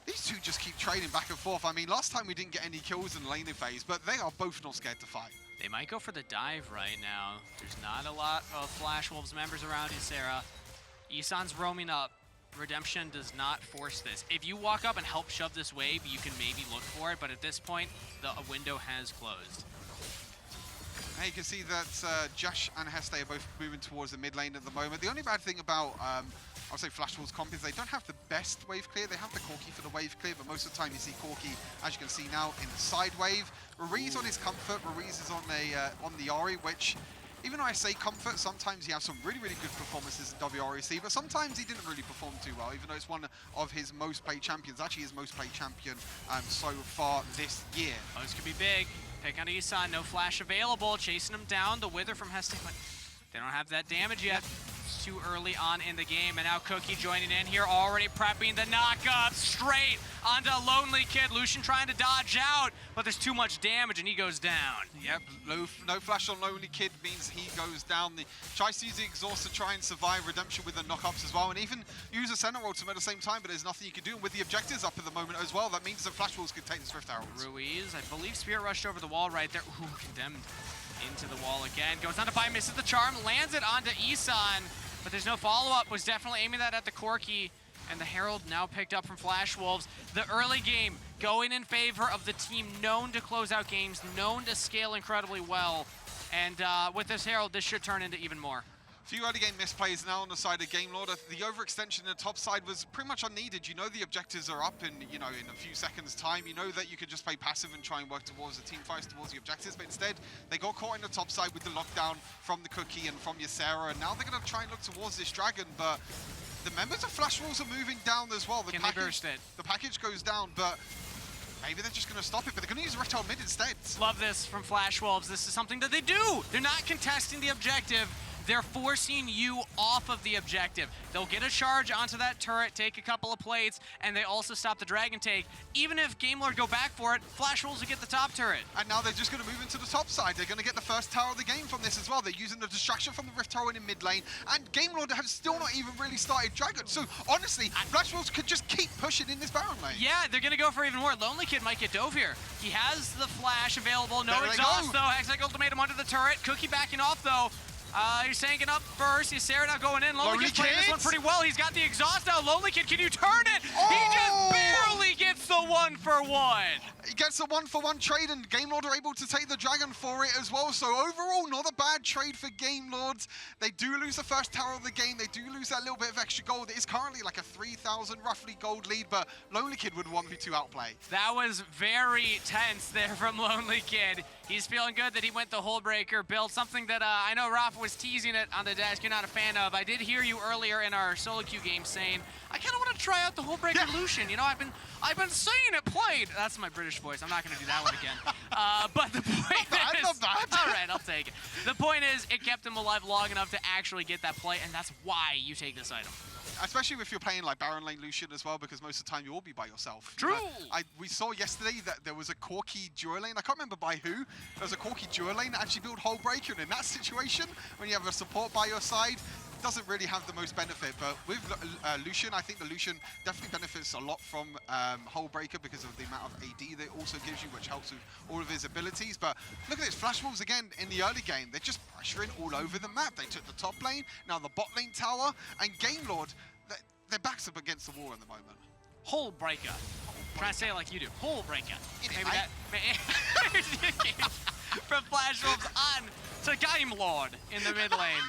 these two just keep trading back and forth. I mean, last time we didn't get any kills in the laning phase, but they are both not scared to fight. They might go for the dive right now. There's not a lot of Flash Wolves members around Ysera. Isan's roaming up. Redemption does not force this. If you walk up and help shove this wave, you can maybe look for it, but at this point, the window has closed. Now you can see that Jash and Heste are both moving towards the mid lane at the moment. The only bad thing about, I'll say Flash Wolves comp is they don't have the best wave clear. They have the Corki for the wave clear, but most of the time you see Corki, as you can see now, in the side wave. Ruiz on his comfort, Ruiz is on the Ahri, which, even though I say comfort, sometimes he has some really, really good performances in WREC, but sometimes he didn't really perform too well, even though it's one of his most played champions, actually his most played champion so far this year. Oh, this could be big. Pick on Isan, no flash available, chasing him down. The Wither from Heste, but they don't have that damage yet. It's too early on in the game, and now Cookie joining in here, already prepping the knockup straight onto Lonely Kid. Lucian trying to dodge out, but there's too much damage and he goes down. Yep, no flash on Lonely Kid means he goes down. The tries to use the exhaust to try and survive Redemption with the knockups as well, and even use a center ultimate at the same time, but there's nothing you can do. And with the objectives up at the moment as well, that means that Flash Wolves can take this Rift Herald. Ruiz, I believe Spirit rushed over the wall right there. Ooh, condemned into the wall again. Goes on to Bai, misses the charm, lands it onto Isan, but there's no follow-up. Was definitely aiming that at the Corki, and the Herald now picked up from Flash Wolves. The early game going in favor of the team known to close out games, known to scale incredibly well, and with this Herald, this should turn into even more. Few early game misplays now on the side of Gamelord. The overextension in the top side was pretty much unneeded. You know the objectives are up in, you know, in a few seconds time. You know that you could just play passive and try and work towards the team fights, towards the objectives, but instead they got caught in the top side with the lockdown from the Cookie and from Ysera, and now they're going to try and look towards this Dragon, but the members of Flash Wolves are moving down as well. Can they burst it? The package goes down, but maybe they're just going to stop it, but they're going to use Reptile mid instead. Love this from Flash Wolves. This is something that they do. They're not contesting the objective. They're forcing you off of the objective. They'll get a charge onto that turret, take a couple of plates, and they also stop the Dragon take. Even if Gamelord go back for it, Flash Wolves will get the top turret. And now they're just going to move into the top side. They're going to get the first tower of the game from this as well. They're using the distraction from the Rift Tower in mid lane, and Gamelord have still not even really started Dragon. So honestly, Flash Wolves could just keep pushing in this Baron lane. Yeah, they're going to go for even more. Lonely Kid might get dove here. He has the flash available. No There they exhaust go. though. Hextech ultimatum under the turret. Cookie backing off though. He's tanking up first. Ysera now going in. Lonely Kid's playing this one pretty well. He's got the exhaust now. Lonely Kid, can you turn it? Oh! He just barely gets the 1-for-1. He gets a 1-for-1 trade, and Gamelord are able to take the Dragon for it as well. So overall, not a bad trade for Gamelords. They do lose the first tower of the game. They do lose that little bit of extra gold. It is currently like a 3,000 roughly gold lead, but Lonely Kid would 1v2 outplay. That was very tense there from Lonely Kid. He's feeling good that he went the Hullbreaker build, something that I know Rafa was teasing it on the desk. You're not a fan of. I did hear you earlier in our solo queue game saying, I kind of want to try out the Hullbreaker Lucian. You know, I've been saying it played. That's my British voice. I'm not going to do that one again. But the point is, not bad. all right, I'll take it. The point is, it kept him alive long enough to actually get that play, and that's why you take this item. Especially if you're playing like Baron Lane Lucian as well, because most of the time you will be by yourself. True. You know, we saw yesterday that there was a Corki duo lane. I can't remember by who. There was a Corki duo lane that actually built Hullbreaker, and in that situation, when you have a support by your side, it doesn't really have the most benefit. But with Lucian, I think the Lucian definitely benefits a lot from Hullbreaker because of the amount of AD that it also gives you, which helps with all of his abilities. But look at this, Flash Wolves again in the early game. They're just pressuring all over the map. They took the top lane, now the bot lane tower, and Gamelord, their backs up against the wall at the moment. Hullbreaker. Try to say it like you do. Whole breakout. Maybe that. From Flash Wolves on to Gamelord in the mid lane.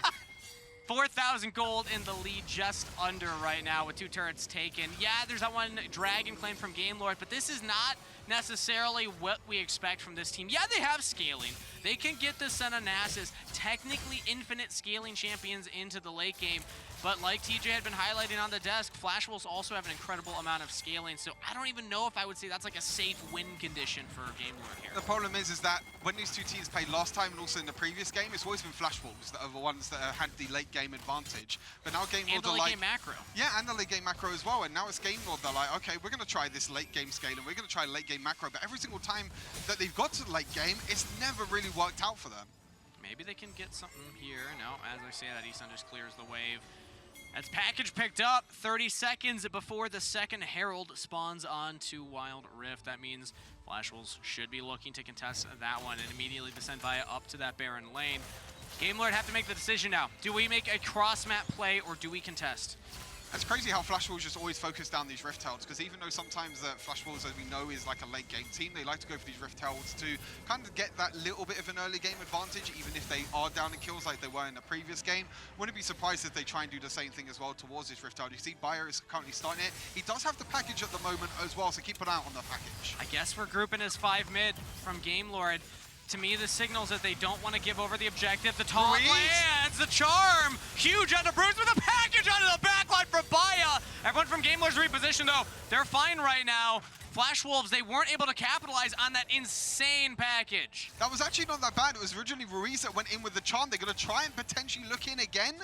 4,000 gold in the lead, just under right now with 2 turrets taken. Yeah, there's that one Dragon claim from Gamelord, but this is not necessarily what we expect from this team. Yeah, they have scaling. They can get the Senna Nasus, technically infinite scaling champions into the late game. But like TJ had been highlighting on the desk, Flash Wolves also have an incredible amount of scaling, so I don't even know if I would say that's like a safe win condition for Gamelord here. The problem is that when these two teams played last time and also in the previous game, it's always been Flash Wolves that are the ones that had the late game advantage. But now Gamelord and the are late like... game macro. Yeah, and the late game macro as well. And now it's Gamelord, they're like, okay, we're going to try this late game scaling, we're going to try late game macro, but every single time that they've got to the late game, it's never really worked out for them. Maybe they can get something here. No, as I say that, Easton just clears the wave. That's package picked up 30 seconds before the second Herald spawns onto Wild Rift. That means Flash Wolves should be looking to contest that one and immediately descend via up to that Baron lane. Gamelord have to make the decision now. Do we make a cross-map play or do we contest? It's crazy how Flash Wolves just always focus down these Rift Heralds, because even though sometimes Flash Wolves, as we know, is like a late game team, they like to go for these Rift Heralds to kind of get that little bit of an early game advantage, even if they are down in kills like they were in the previous game. Wouldn't be surprised if they try and do the same thing as well towards this Rift Herald. You see Bayer is currently starting it. He does have the package at the moment as well, so keep an eye out on the package. I guess we're grouping as 5 mid from Gamelord. To me, this signals that they don't want to give over the objective. The taunt lands, the charm, huge onto Bruce with a package onto the backline from Baya. Everyone from Gamelord's reposition though, they're fine right now. Flash Wolves, they weren't able to capitalize on that insane package. That was actually not that bad. It was originally Ruiz that went in with the charm. They're going to try and potentially look in again.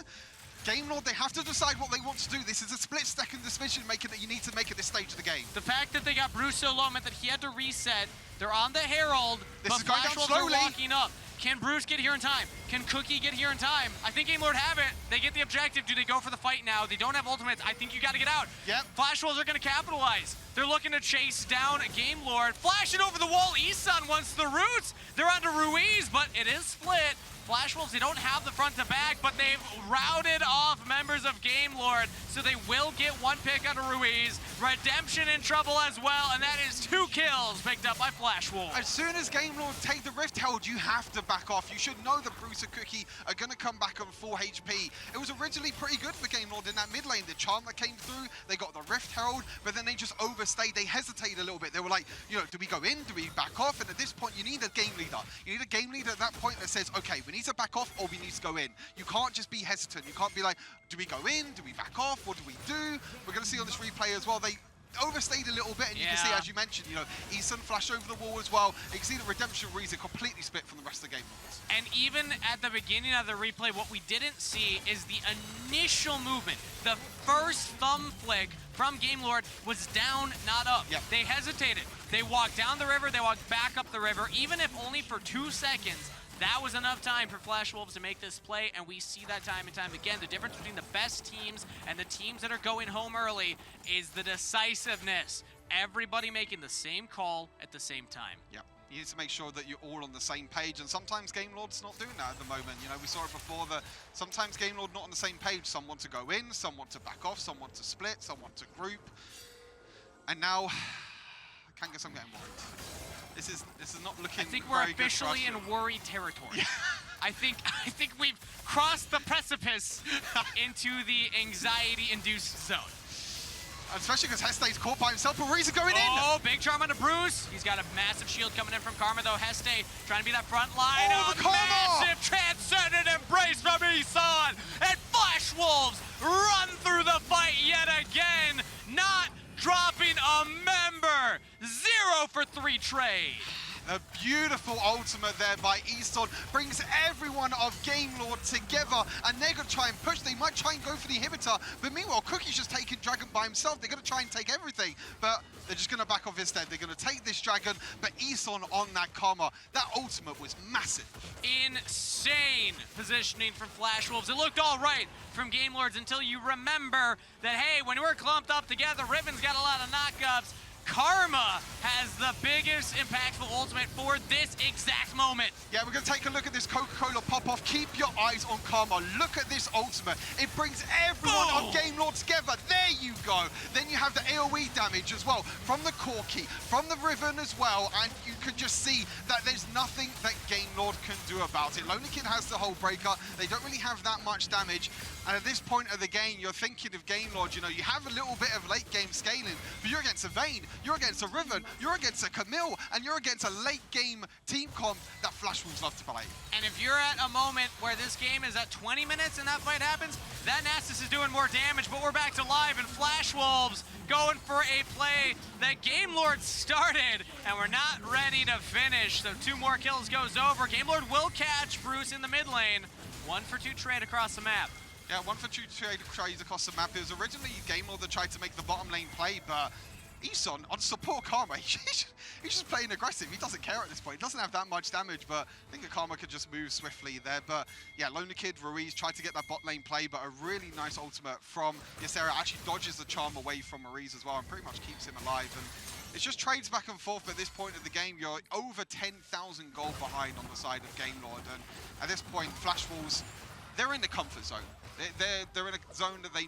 Gamelord, they have to decide what they want to do. This is a split-second decision making that you need to make at this stage of the game. The fact that they got Bruce so low meant that he had to reset. They're on the Herald, this but is going Flash down Wolves are slowly. walking up. Can Bruce get here in time? Can Cookie get here in time? I think Gamelord have it. They get the objective. Do they go for the fight now? They don't have ultimates. I think you got to get out. Yep. Flash Wolves are going to capitalize. They're looking to chase down Gamelord. Flash it over the wall. Isan wants the roots. They're onto Ruiz, but it is split. Flash Wolves, they don't have the front to back, but they've routed off members of Gamelord, so they will get 1 pick out of Ruiz. Redemption in trouble as well, and that is 2 kills picked up by Flash Wolves. As soon as Gamelord take the Rift Herald, you have to back off. You should know that Bruce and Cookie are going to come back on full HP. It was originally pretty good for Gamelord in that mid lane. The charm that came through, they got the Rift Herald, but then they just overstayed. They hesitated a little bit. They were like, you know, do we go in? Do we back off? And at this point, you need a game leader. You need a game leader at that point that says, okay, we need to back off or we need to go in. You can't just be hesitant. You can't be like, do we go in? Do we back off? What do we do? We're going to see on this replay as well, they overstayed a little bit, and you can see, as you mentioned, you know, Eason flashed over the wall as well. You can see the Redemption reason completely split from the rest of the game. And even at the beginning of the replay, what we didn't see is the initial movement. The first thumb flick from Gamelord was down, not up. Yep. They hesitated. They walked down the river, they walked back up the river, even if only for 2 seconds. That was enough time for Flash Wolves to make this play, and we see that time and time again. The difference between the best teams and the teams that are going home early is the decisiveness. Everybody making the same call at the same time. Yep. You need to make sure that you're all on the same page, and sometimes Gamelord's not doing that at the moment. You know, we saw it before that sometimes Gamelord not on the same page. Some want to go in, some want to back off, some want to split, some want to group. And now, I guess I'm getting worried. This is not looking. I think we're officially in worry territory. Yeah. I think we've crossed the precipice into the anxiety-induced zone. Especially because Heste's caught by himself, but Ruiz going in. Oh, big charm onto Bruce. He's got a massive shield coming in from Karma, though. Heste trying to be that front line. Oh, the Karma! Massive transcendent embrace from Isan. And Flash Wolves run through the fight yet again. Not dropping a member. 0 for 3 trade. A beautiful ultimate there by Easton brings everyone of Gamelord together, and they're going to try and push. They might try and go for the inhibitor, but meanwhile, Cookie's just taking Dragon by himself. They're going to try and take everything, but they're just going to back off instead. They're going to take this Dragon, but Easton on that Karma. That ultimate was massive. Insane positioning from Flash Wolves. It looked all right from Gamelords until you remember that, hey, when we're clumped up together, Riven's got a lot of knockups. Karma has the biggest impactful ultimate for this exact moment. Yeah, we're going to take a look at this Coca-Cola pop-off. Keep your eyes on Karma. Look at this ultimate. It brings everyone on Gamelord together. There you go. Then you have the AoE damage as well from the Corki, from the Riven as well, and you can just see that there's nothing that Gamelord can do about it. Lonely Kid has the whole breaker. They don't really have that much damage, and at this point of the game, you're thinking of Gamelord, you know, you have a little bit of late game scaling, but you're against a Vayne, you're against a Riven, you're against a Camille, and you're against a late game team comp that Flash Wolves love to play. And if you're at a moment where this game is at 20 minutes and that fight happens, that Nasus is doing more damage, but we're back to live, and Flash Wolves going for a play that Gamelord started, and we're not ready to finish. So 2 more kills goes over. Gamelord will catch Bruce in the mid lane. 1 for 2 trade across the map. Yeah, 1 for 2 trades across the map. It was originally Gamelord that tried to make the bottom lane play, but Eson on support Karma, he's just playing aggressive. He doesn't care at this point. He doesn't have that much damage, but I think the Karma could just move swiftly there. But yeah, Lonely Kid, Ruiz tried to get that bot lane play, but a really nice ultimate from Ysera actually dodges the charm away from Ruiz as well and pretty much keeps him alive. And it's just trades back and forth. But at this point of the game, you're over 10,000 gold behind on the side of Gamelord. And at this point, Flash Wolves, they're in the comfort zone. They're in a zone that they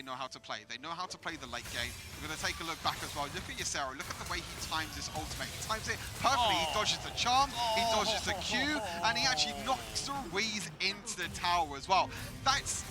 know how to play. They know how to play the late game. We're going to take a look back as well. Look at Ysera. Look at the way he times this ultimate. He times it perfectly. He dodges the charm, he dodges the Q, and he actually knocks Ruiz into the tower as well. That's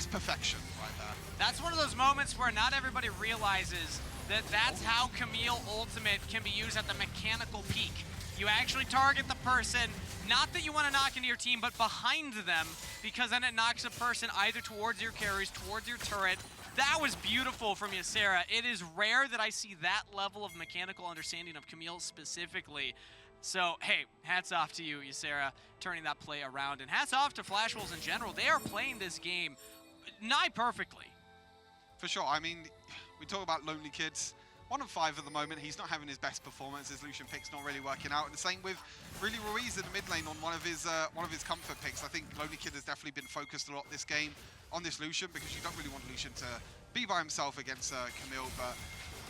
perfection right there. That's one of those moments where not everybody realizes that that's how Camille Ultimate can be used at the mechanical peak. You actually target the person, not that you want to knock into your team, but behind them, because then it knocks a person either towards your carries, towards your turret. That was beautiful from Ysera. It is rare that I see that level of mechanical understanding of Camille specifically. So, hey, hats off to you, Ysera, turning that play around. And hats off to Flash Wolves in general. They are playing this game nigh perfectly. For sure. I mean, we talk about Lonely Kids. 1 of 5 at the moment. He's not having his best performance. His Lucian pick's not really working out. And the same with really Ruiz in the mid lane on one of his comfort picks. I think Lonely Kid has definitely been focused a lot this game on this Lucian, because you don't really want Lucian to be by himself against Camille. But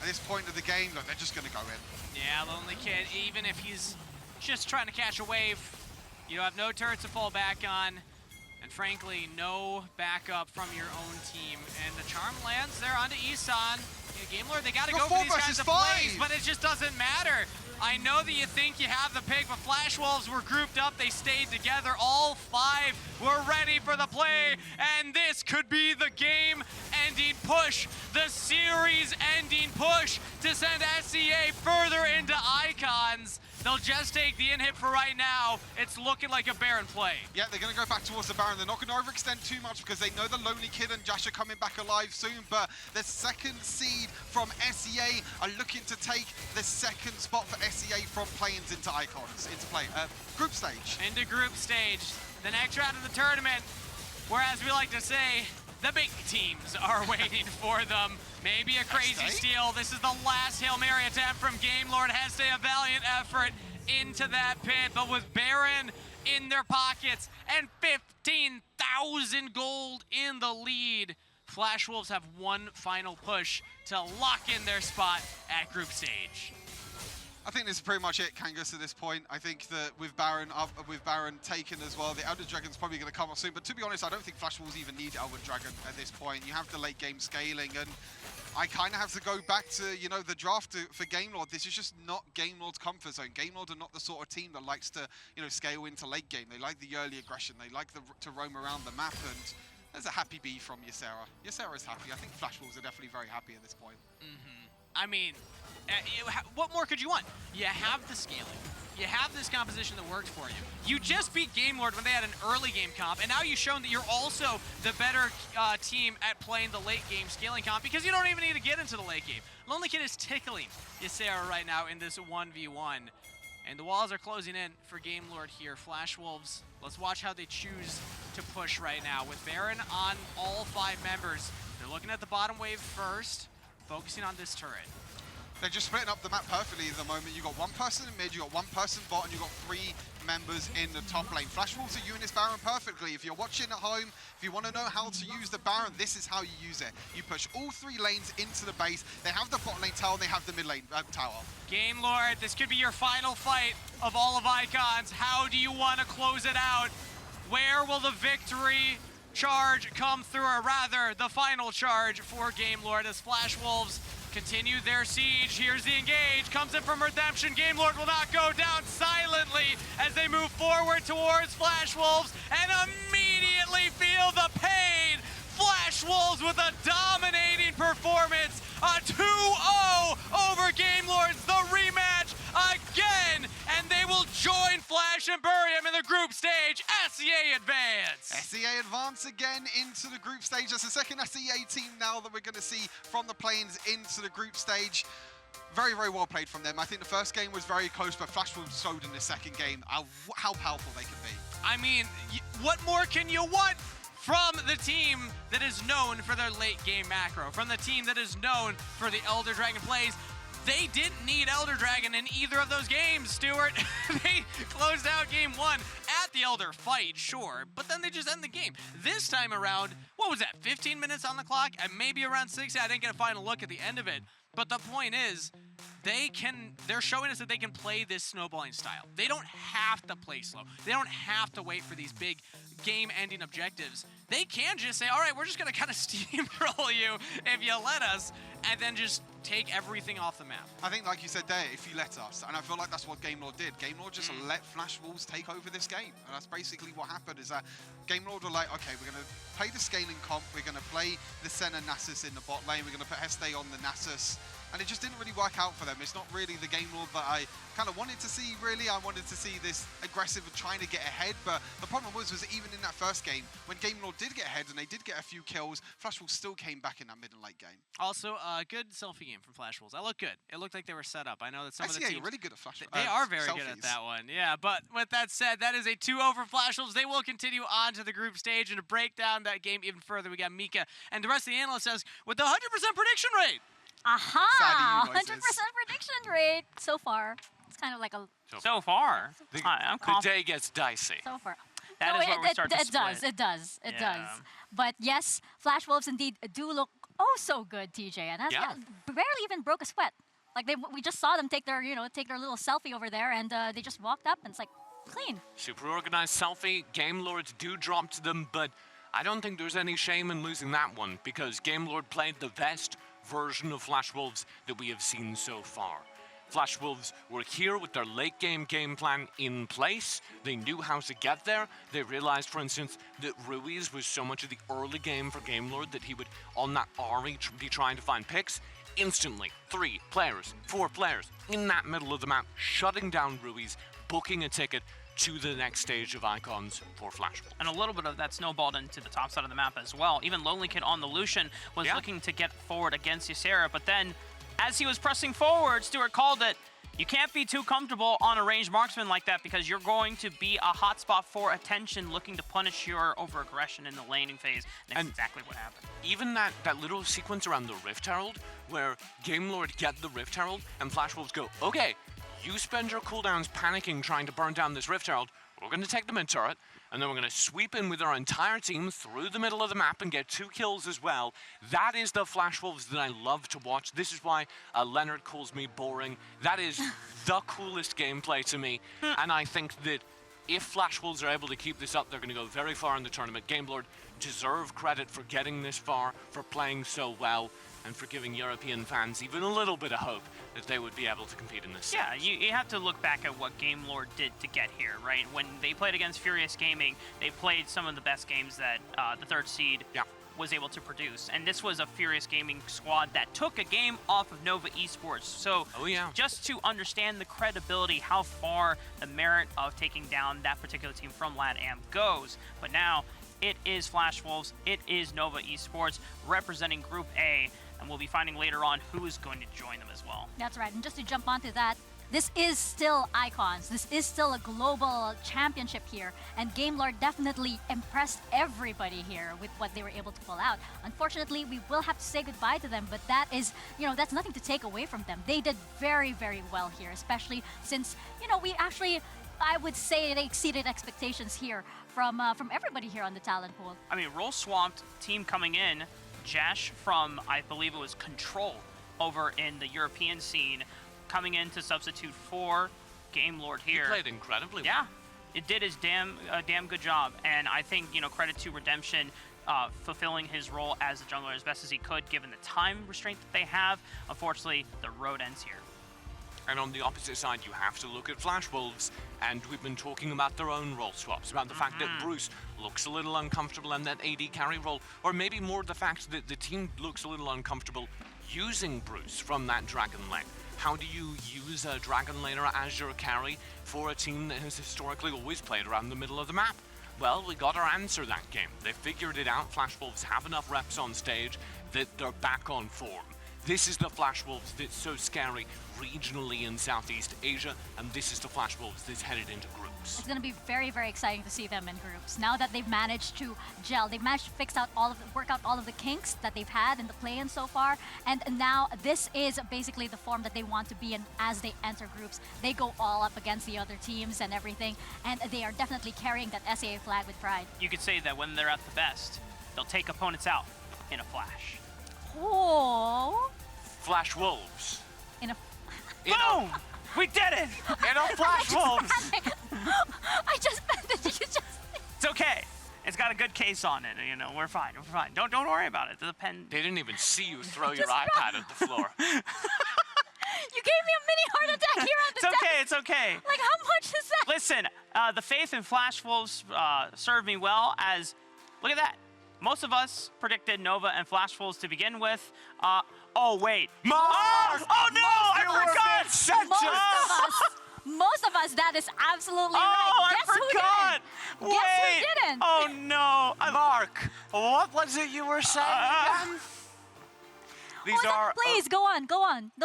at this point of the game, look, they're just going to go in. Yeah, Lonely Kid, even if he's just trying to catch a wave, you have no turrets to fall back on. And frankly, no backup from your own team. And the charm lands there onto Isan. Yeah, Gamelord, they gotta go for these kinds of plays, but it just doesn't matter. I know that you think you have the pick, but Flash Wolves were grouped up, they stayed together. All 5 were ready for the play, and this could be the game-ending push, the series-ending push to send SCA further into Icons. They'll just take the in-hit for right now. It's looking like a Baron play. Yeah, they're going to go back towards the Baron. They're not going to overextend too much because they know the Lonely Kid and Josh are coming back alive soon. But the second seed from SEA are looking to take the second spot for SEA from play-ins into Icons, group stage. Into group stage. The next round of the tournament, whereas we like to say, the big teams are waiting for them. Maybe a crazy steal. This is the last Hail Mary attempt from Gamelord. Heste, a valiant effort into that pit, but with Baron in their pockets and 15,000 gold in the lead, Flash Wolves have one final push to lock in their spot at group stage. I think this is pretty much it, Kangas, at this point. I think that with Baron taken as well, the Elder Dragon's probably going to come up soon. But to be honest, I don't think Flash Wolves even need Elder Dragon at this point. You have the late game scaling, and I kind of have to go back to, you know, the draft for Gamelord. This is just not Gamelord's comfort zone. Gamelord are not the sort of team that likes to, you know, scale into late game. They like the early aggression. They like to roam around the map, and there's a happy bee from Ysera. Ysera's happy. I think Flash Wolves are definitely very happy at this point. I mean, what more could you want? You have the scaling. You have this composition that works for you. You just beat Gamelord when they had an early game comp, and now you've shown that you're also the better team at playing the late game scaling comp, because you don't even need to get into the late game. Lonely Kid is tickling Ysera right now in this 1v1, and the walls are closing in for Gamelord here. Flash Wolves, let's watch how they choose to push right now. With Baron on all 5 members, they're looking at the bottom wave first, focusing on this turret. They're just splitting up the map perfectly at the moment. You got one person in mid, you got one person bot, and you got 3 members in the top lane. Flash Wolves are using this Baron perfectly. If you're watching at home, if you want to know how to use the Baron, this is how you use it. You push all 3 lanes into the base. They have the bot lane tower, and they have the mid lane tower. Gamelord, this could be your final fight of all of Icons. How do you want to close it out? Where will the victory charge come through, or rather, the final charge for Gamelord as Flash Wolves continue their siege. Here's the engage, comes in from Redemption. Gamelord will not go down silently as they move forward towards Flash Wolves and immediately feel the pain. Flash Wolves with a dominating performance, a 2-0 over Gamelords, the rematch again, and they will join Flash and Burium in the group stage. SEA advance. SEA advance again into the group stage. That's the second SEA team now that we're going to see from the plains into the group stage. Very, very well played from them. I think the first game was very close, but Flash Wolves showed in the second game how powerful they can be. I mean, what more can you want from the team that is known for their late game macro, from the team that is known for the Elder Dragon plays? They didn't need Elder Dragon in either of those games, Stuart. They closed out game 1 at the Elder fight, sure, but then they just end the game. This time around, what was that, 15 minutes on the clock? And maybe around 60, I didn't get a final look at the end of it. But the point is, they're showing us that they can play this snowballing style. They don't have to play slow. They don't have to wait for these big game-ending objectives. They can just say, all right, we're just going to kind of steamroll you if you let us, and then just take everything off the map. I think, like you said there, if you let us, and I feel like that's what Gamelord did. Gamelord just let Flash Wolves take over this game, and that's basically what happened, is that Gamelord were like, okay, we're going to play the scaling comp, we're going to play the Senna Nasus in the bot lane, we're going to put Heste on the Nasus, and it just didn't really work out for them. It's not really the Gamelord that I kind of wanted to see, really. I wanted to see this aggressive and trying to get ahead, but the problem was even in that first game, when Gamelord did get ahead and they did get a few kills, Flash Wolves still came back in that mid and late game. Also, a good selfie game from Flash Wolves. That looked good. It looked like they were set up. I know that some of the teams... really good at Flash They are very good at that one, yeah. But with that said, that is a 2-0 for Flash Wolves. They will continue on to the group stage, and to break down that game even further, we got Mika and the rest of the analysts says, with the 100% prediction rate. Aha! 100% prediction rate so far. It's kind of like a... So far? The day gets dicey. So far. That is where we start to split. It does. But yes, Flash Wolves indeed do look so good, TJ. And barely even broke a sweat. Like we just saw them take their little selfie over there, and they just walked up, and it's like clean. Super organized selfie. Gamelords do drop to them, but I don't think there's any shame in losing that one, because Gamelord played the best version of Flash Wolves that we have seen so far. Flash Wolves were here with their late game plan in place. They knew how to get there. They realized, for instance, that Ruiz was so much of the early game for Gamelord that he would, on that Ahri, be trying to find picks. Instantly, 3 players, 4 players in that middle of the map, shutting down Ruiz, booking a ticket to the next stage of Icons for Flash Wolves. And a little bit of that snowballed into the top side of the map as well. Even Lonely Kid on the Lucian was looking to get forward against Ysera, but then as he was pressing forward, Stuart called it, you can't be too comfortable on a ranged marksman like that, because you're going to be a hotspot for attention, looking to punish your over-aggression in the laning phase. And that's exactly what happened. Even that little sequence around the Rift Herald, where Gamelord get the Rift Herald, and Flash Wolves go, okay, you spend your cooldowns panicking trying to burn down this Rift Herald, we're going to take the mid turret, and then we're going to sweep in with our entire team through the middle of the map and get 2 kills as well. That is the Flash Wolves that I love to watch. This is why Leonard calls me boring. That is the coolest gameplay to me, and I think that if Flash Wolves are able to keep this up, they're going to go very far in the tournament. Gamelord deserve credit for getting this far, for playing so well, and for giving European fans even a little bit of hope that they would be able to compete in this series. Yeah, you have to look back at what Gamelord did to get here, right? When they played against Furious Gaming, they played some of the best games that the 3rd seed was able to produce. And this was a Furious Gaming squad that took a game off of Nova Esports. So just to understand the credibility, how far the merit of taking down that particular team from LATAM goes. But now it is Flash Wolves, it is Nova Esports representing Group A, and we'll be finding later on who is going to join them as well. That's right, and just to jump onto that, this is still Icons. This is still a global championship here, and Gamelord definitely impressed everybody here with what they were able to pull out. Unfortunately, we will have to say goodbye to them, but that is, that's nothing to take away from them. They did very, very well here, especially since, we actually, I would say they exceeded expectations here from everybody here on the talent pool. I mean, Roll Swamped team coming in, Jash from, I believe it was Control over in the European scene, coming in to substitute for Gamelord here. He played incredibly well. Yeah, it did his damn good job, and I think credit to Redemption fulfilling his role as a jungler as best as he could, given the time restraint that they have. Unfortunately, the road ends here. And on the opposite side, you have to look at Flash Wolves, and we've been talking about their own role swaps, about the fact that Bruce looks a little uncomfortable in that AD carry role, or maybe more the fact that the team looks a little uncomfortable using Bruce from that Dragon Lane. How do you use a Dragon Laner as your carry for a team that has historically always played around the middle of the map? Well, we got our answer that game. They figured it out. Flash Wolves have enough reps on stage that they're back on form. This is the Flash Wolves that's so scary regionally in Southeast Asia, and this is the Flash Wolves that's headed into groups. It's going to be very, very exciting to see them in groups. Now that they've managed to gel, they've managed to work out all of the kinks that they've had in the play-in so far, and now this is basically the form that they want to be in as they enter groups. They go all up against the other teams and everything, and they are definitely carrying that SAA flag with pride. You could say that when they're at the best, they'll take opponents out in a flash. Oh! Flash Wolves. Boom! We did it! In a Flash Wolves! I just meant that you just... It's okay. It's got a good case on it. We're fine. We're fine. Don't worry about it. The pen. They didn't even see you throw your iPad at the floor. You gave me a mini heart attack here on the desk. It's okay. Like, how much is that? Listen, the faith in Flash Wolves served me well as, look at that. Most of us predicted Nova and Flash Wolves to begin with. Oh, wait. Mark! Oh, no! I forgot! Most of us, that is absolutely right. Oh, Guess I forgot! Who didn't? Guess who didn't? Oh, no. Mark, what was it you were saying again? These are... Please, go on.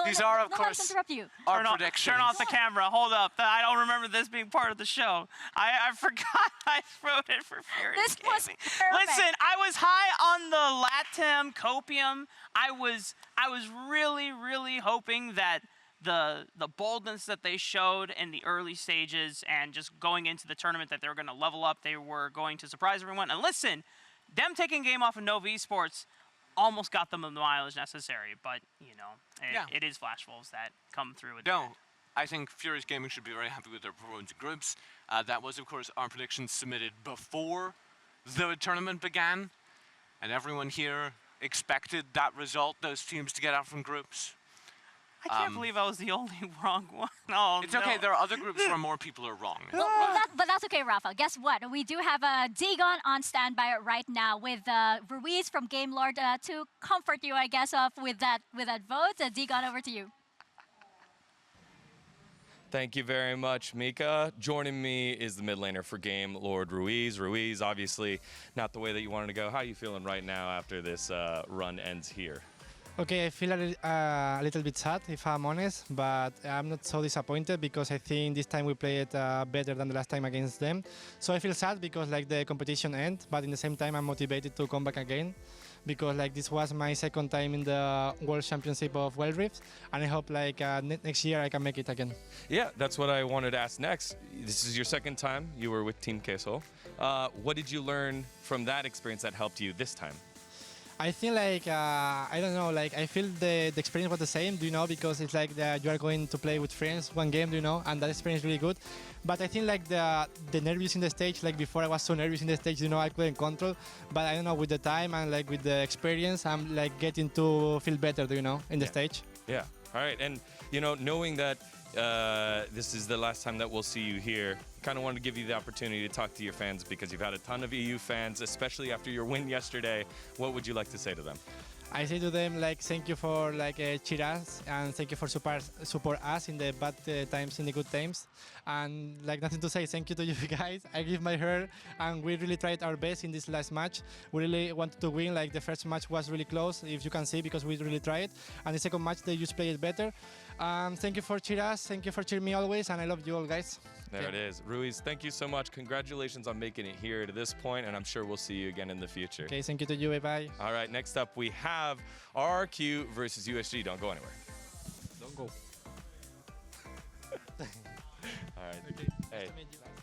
These are, of course, interrupt you. Our predictions. Turn off the camera. Hold up. I don't remember this being part of the show. I forgot I wrote it for Fury. This was perfect. Listen, I was high on the Latam copium. I was really, really hoping that the boldness that they showed in the early stages and just going into the tournament, that they were going to level up, they were going to surprise everyone. And listen, them taking a game off of Nova Esports almost got them the mileage necessary, but it is Flash Wolves that come through with No, I think Furious Gaming should be very happy with their performance in groups. That was, of course, our predictions submitted before the tournament began, and everyone here expected that result, those teams to get out from groups. I can't believe I was the only wrong one. Oh, it's okay. There are other groups where more people are wrong. But that's okay, Rafa. Guess what? We do have Dagon on standby right now with Ruiz from Gamelord to comfort you, I guess, with that vote. Dagon, over to you. Thank you very much, Mika. Joining me is the mid laner for Gamelord, Ruiz. Ruiz, obviously not the way that you wanted to go. How are you feeling right now after this run ends here? Okay, I feel a little bit sad, if I'm honest, but I'm not so disappointed because I think this time we played better than the last time against them. So I feel sad because the competition ends, but in the same time I'm motivated to come back again because this was my second time in the World Championship of Wild Rifts, and I hope next year I can make it again. Yeah, that's what I wanted to ask next. This is your second time you were with Team Queso. What did you learn from that experience that helped you this time? I think I don't know, I feel the experience was the same, because it's you are going to play with friends one game, and that experience is really good. But I think the nervous in the stage, before I was so nervous in the stage, I couldn't control. But I don't know, with the time and with the experience, I'm getting to feel better, in the stage. Yeah, all right. And, knowing that this is the last time that we'll see you here, kind of wanted to give you the opportunity to talk to your fans because you've had a ton of EU fans, especially after your win yesterday. What would you like to say to them? I say to them like thank you for like cheer us and thank you for support us in the bad times, in the good times, and like nothing to say. Thank you to you guys. I give my heart, and we really tried our best in this last match. We really wanted to win. Like the first match was really close, if you can see, because we really tried, and the second match they just played better. Thank you for cheer us. Thank you for cheering me always, and I love you all, guys. There it is. Ruiz, thank you so much. Congratulations on making it here to this point, and I'm sure we'll see you again in the future. Okay, thank you to you. Bye-bye. All right, next up we have RRQ versus USG. Don't go anywhere. Don't go. All right. Okay. Hey. Nice to meet you guys.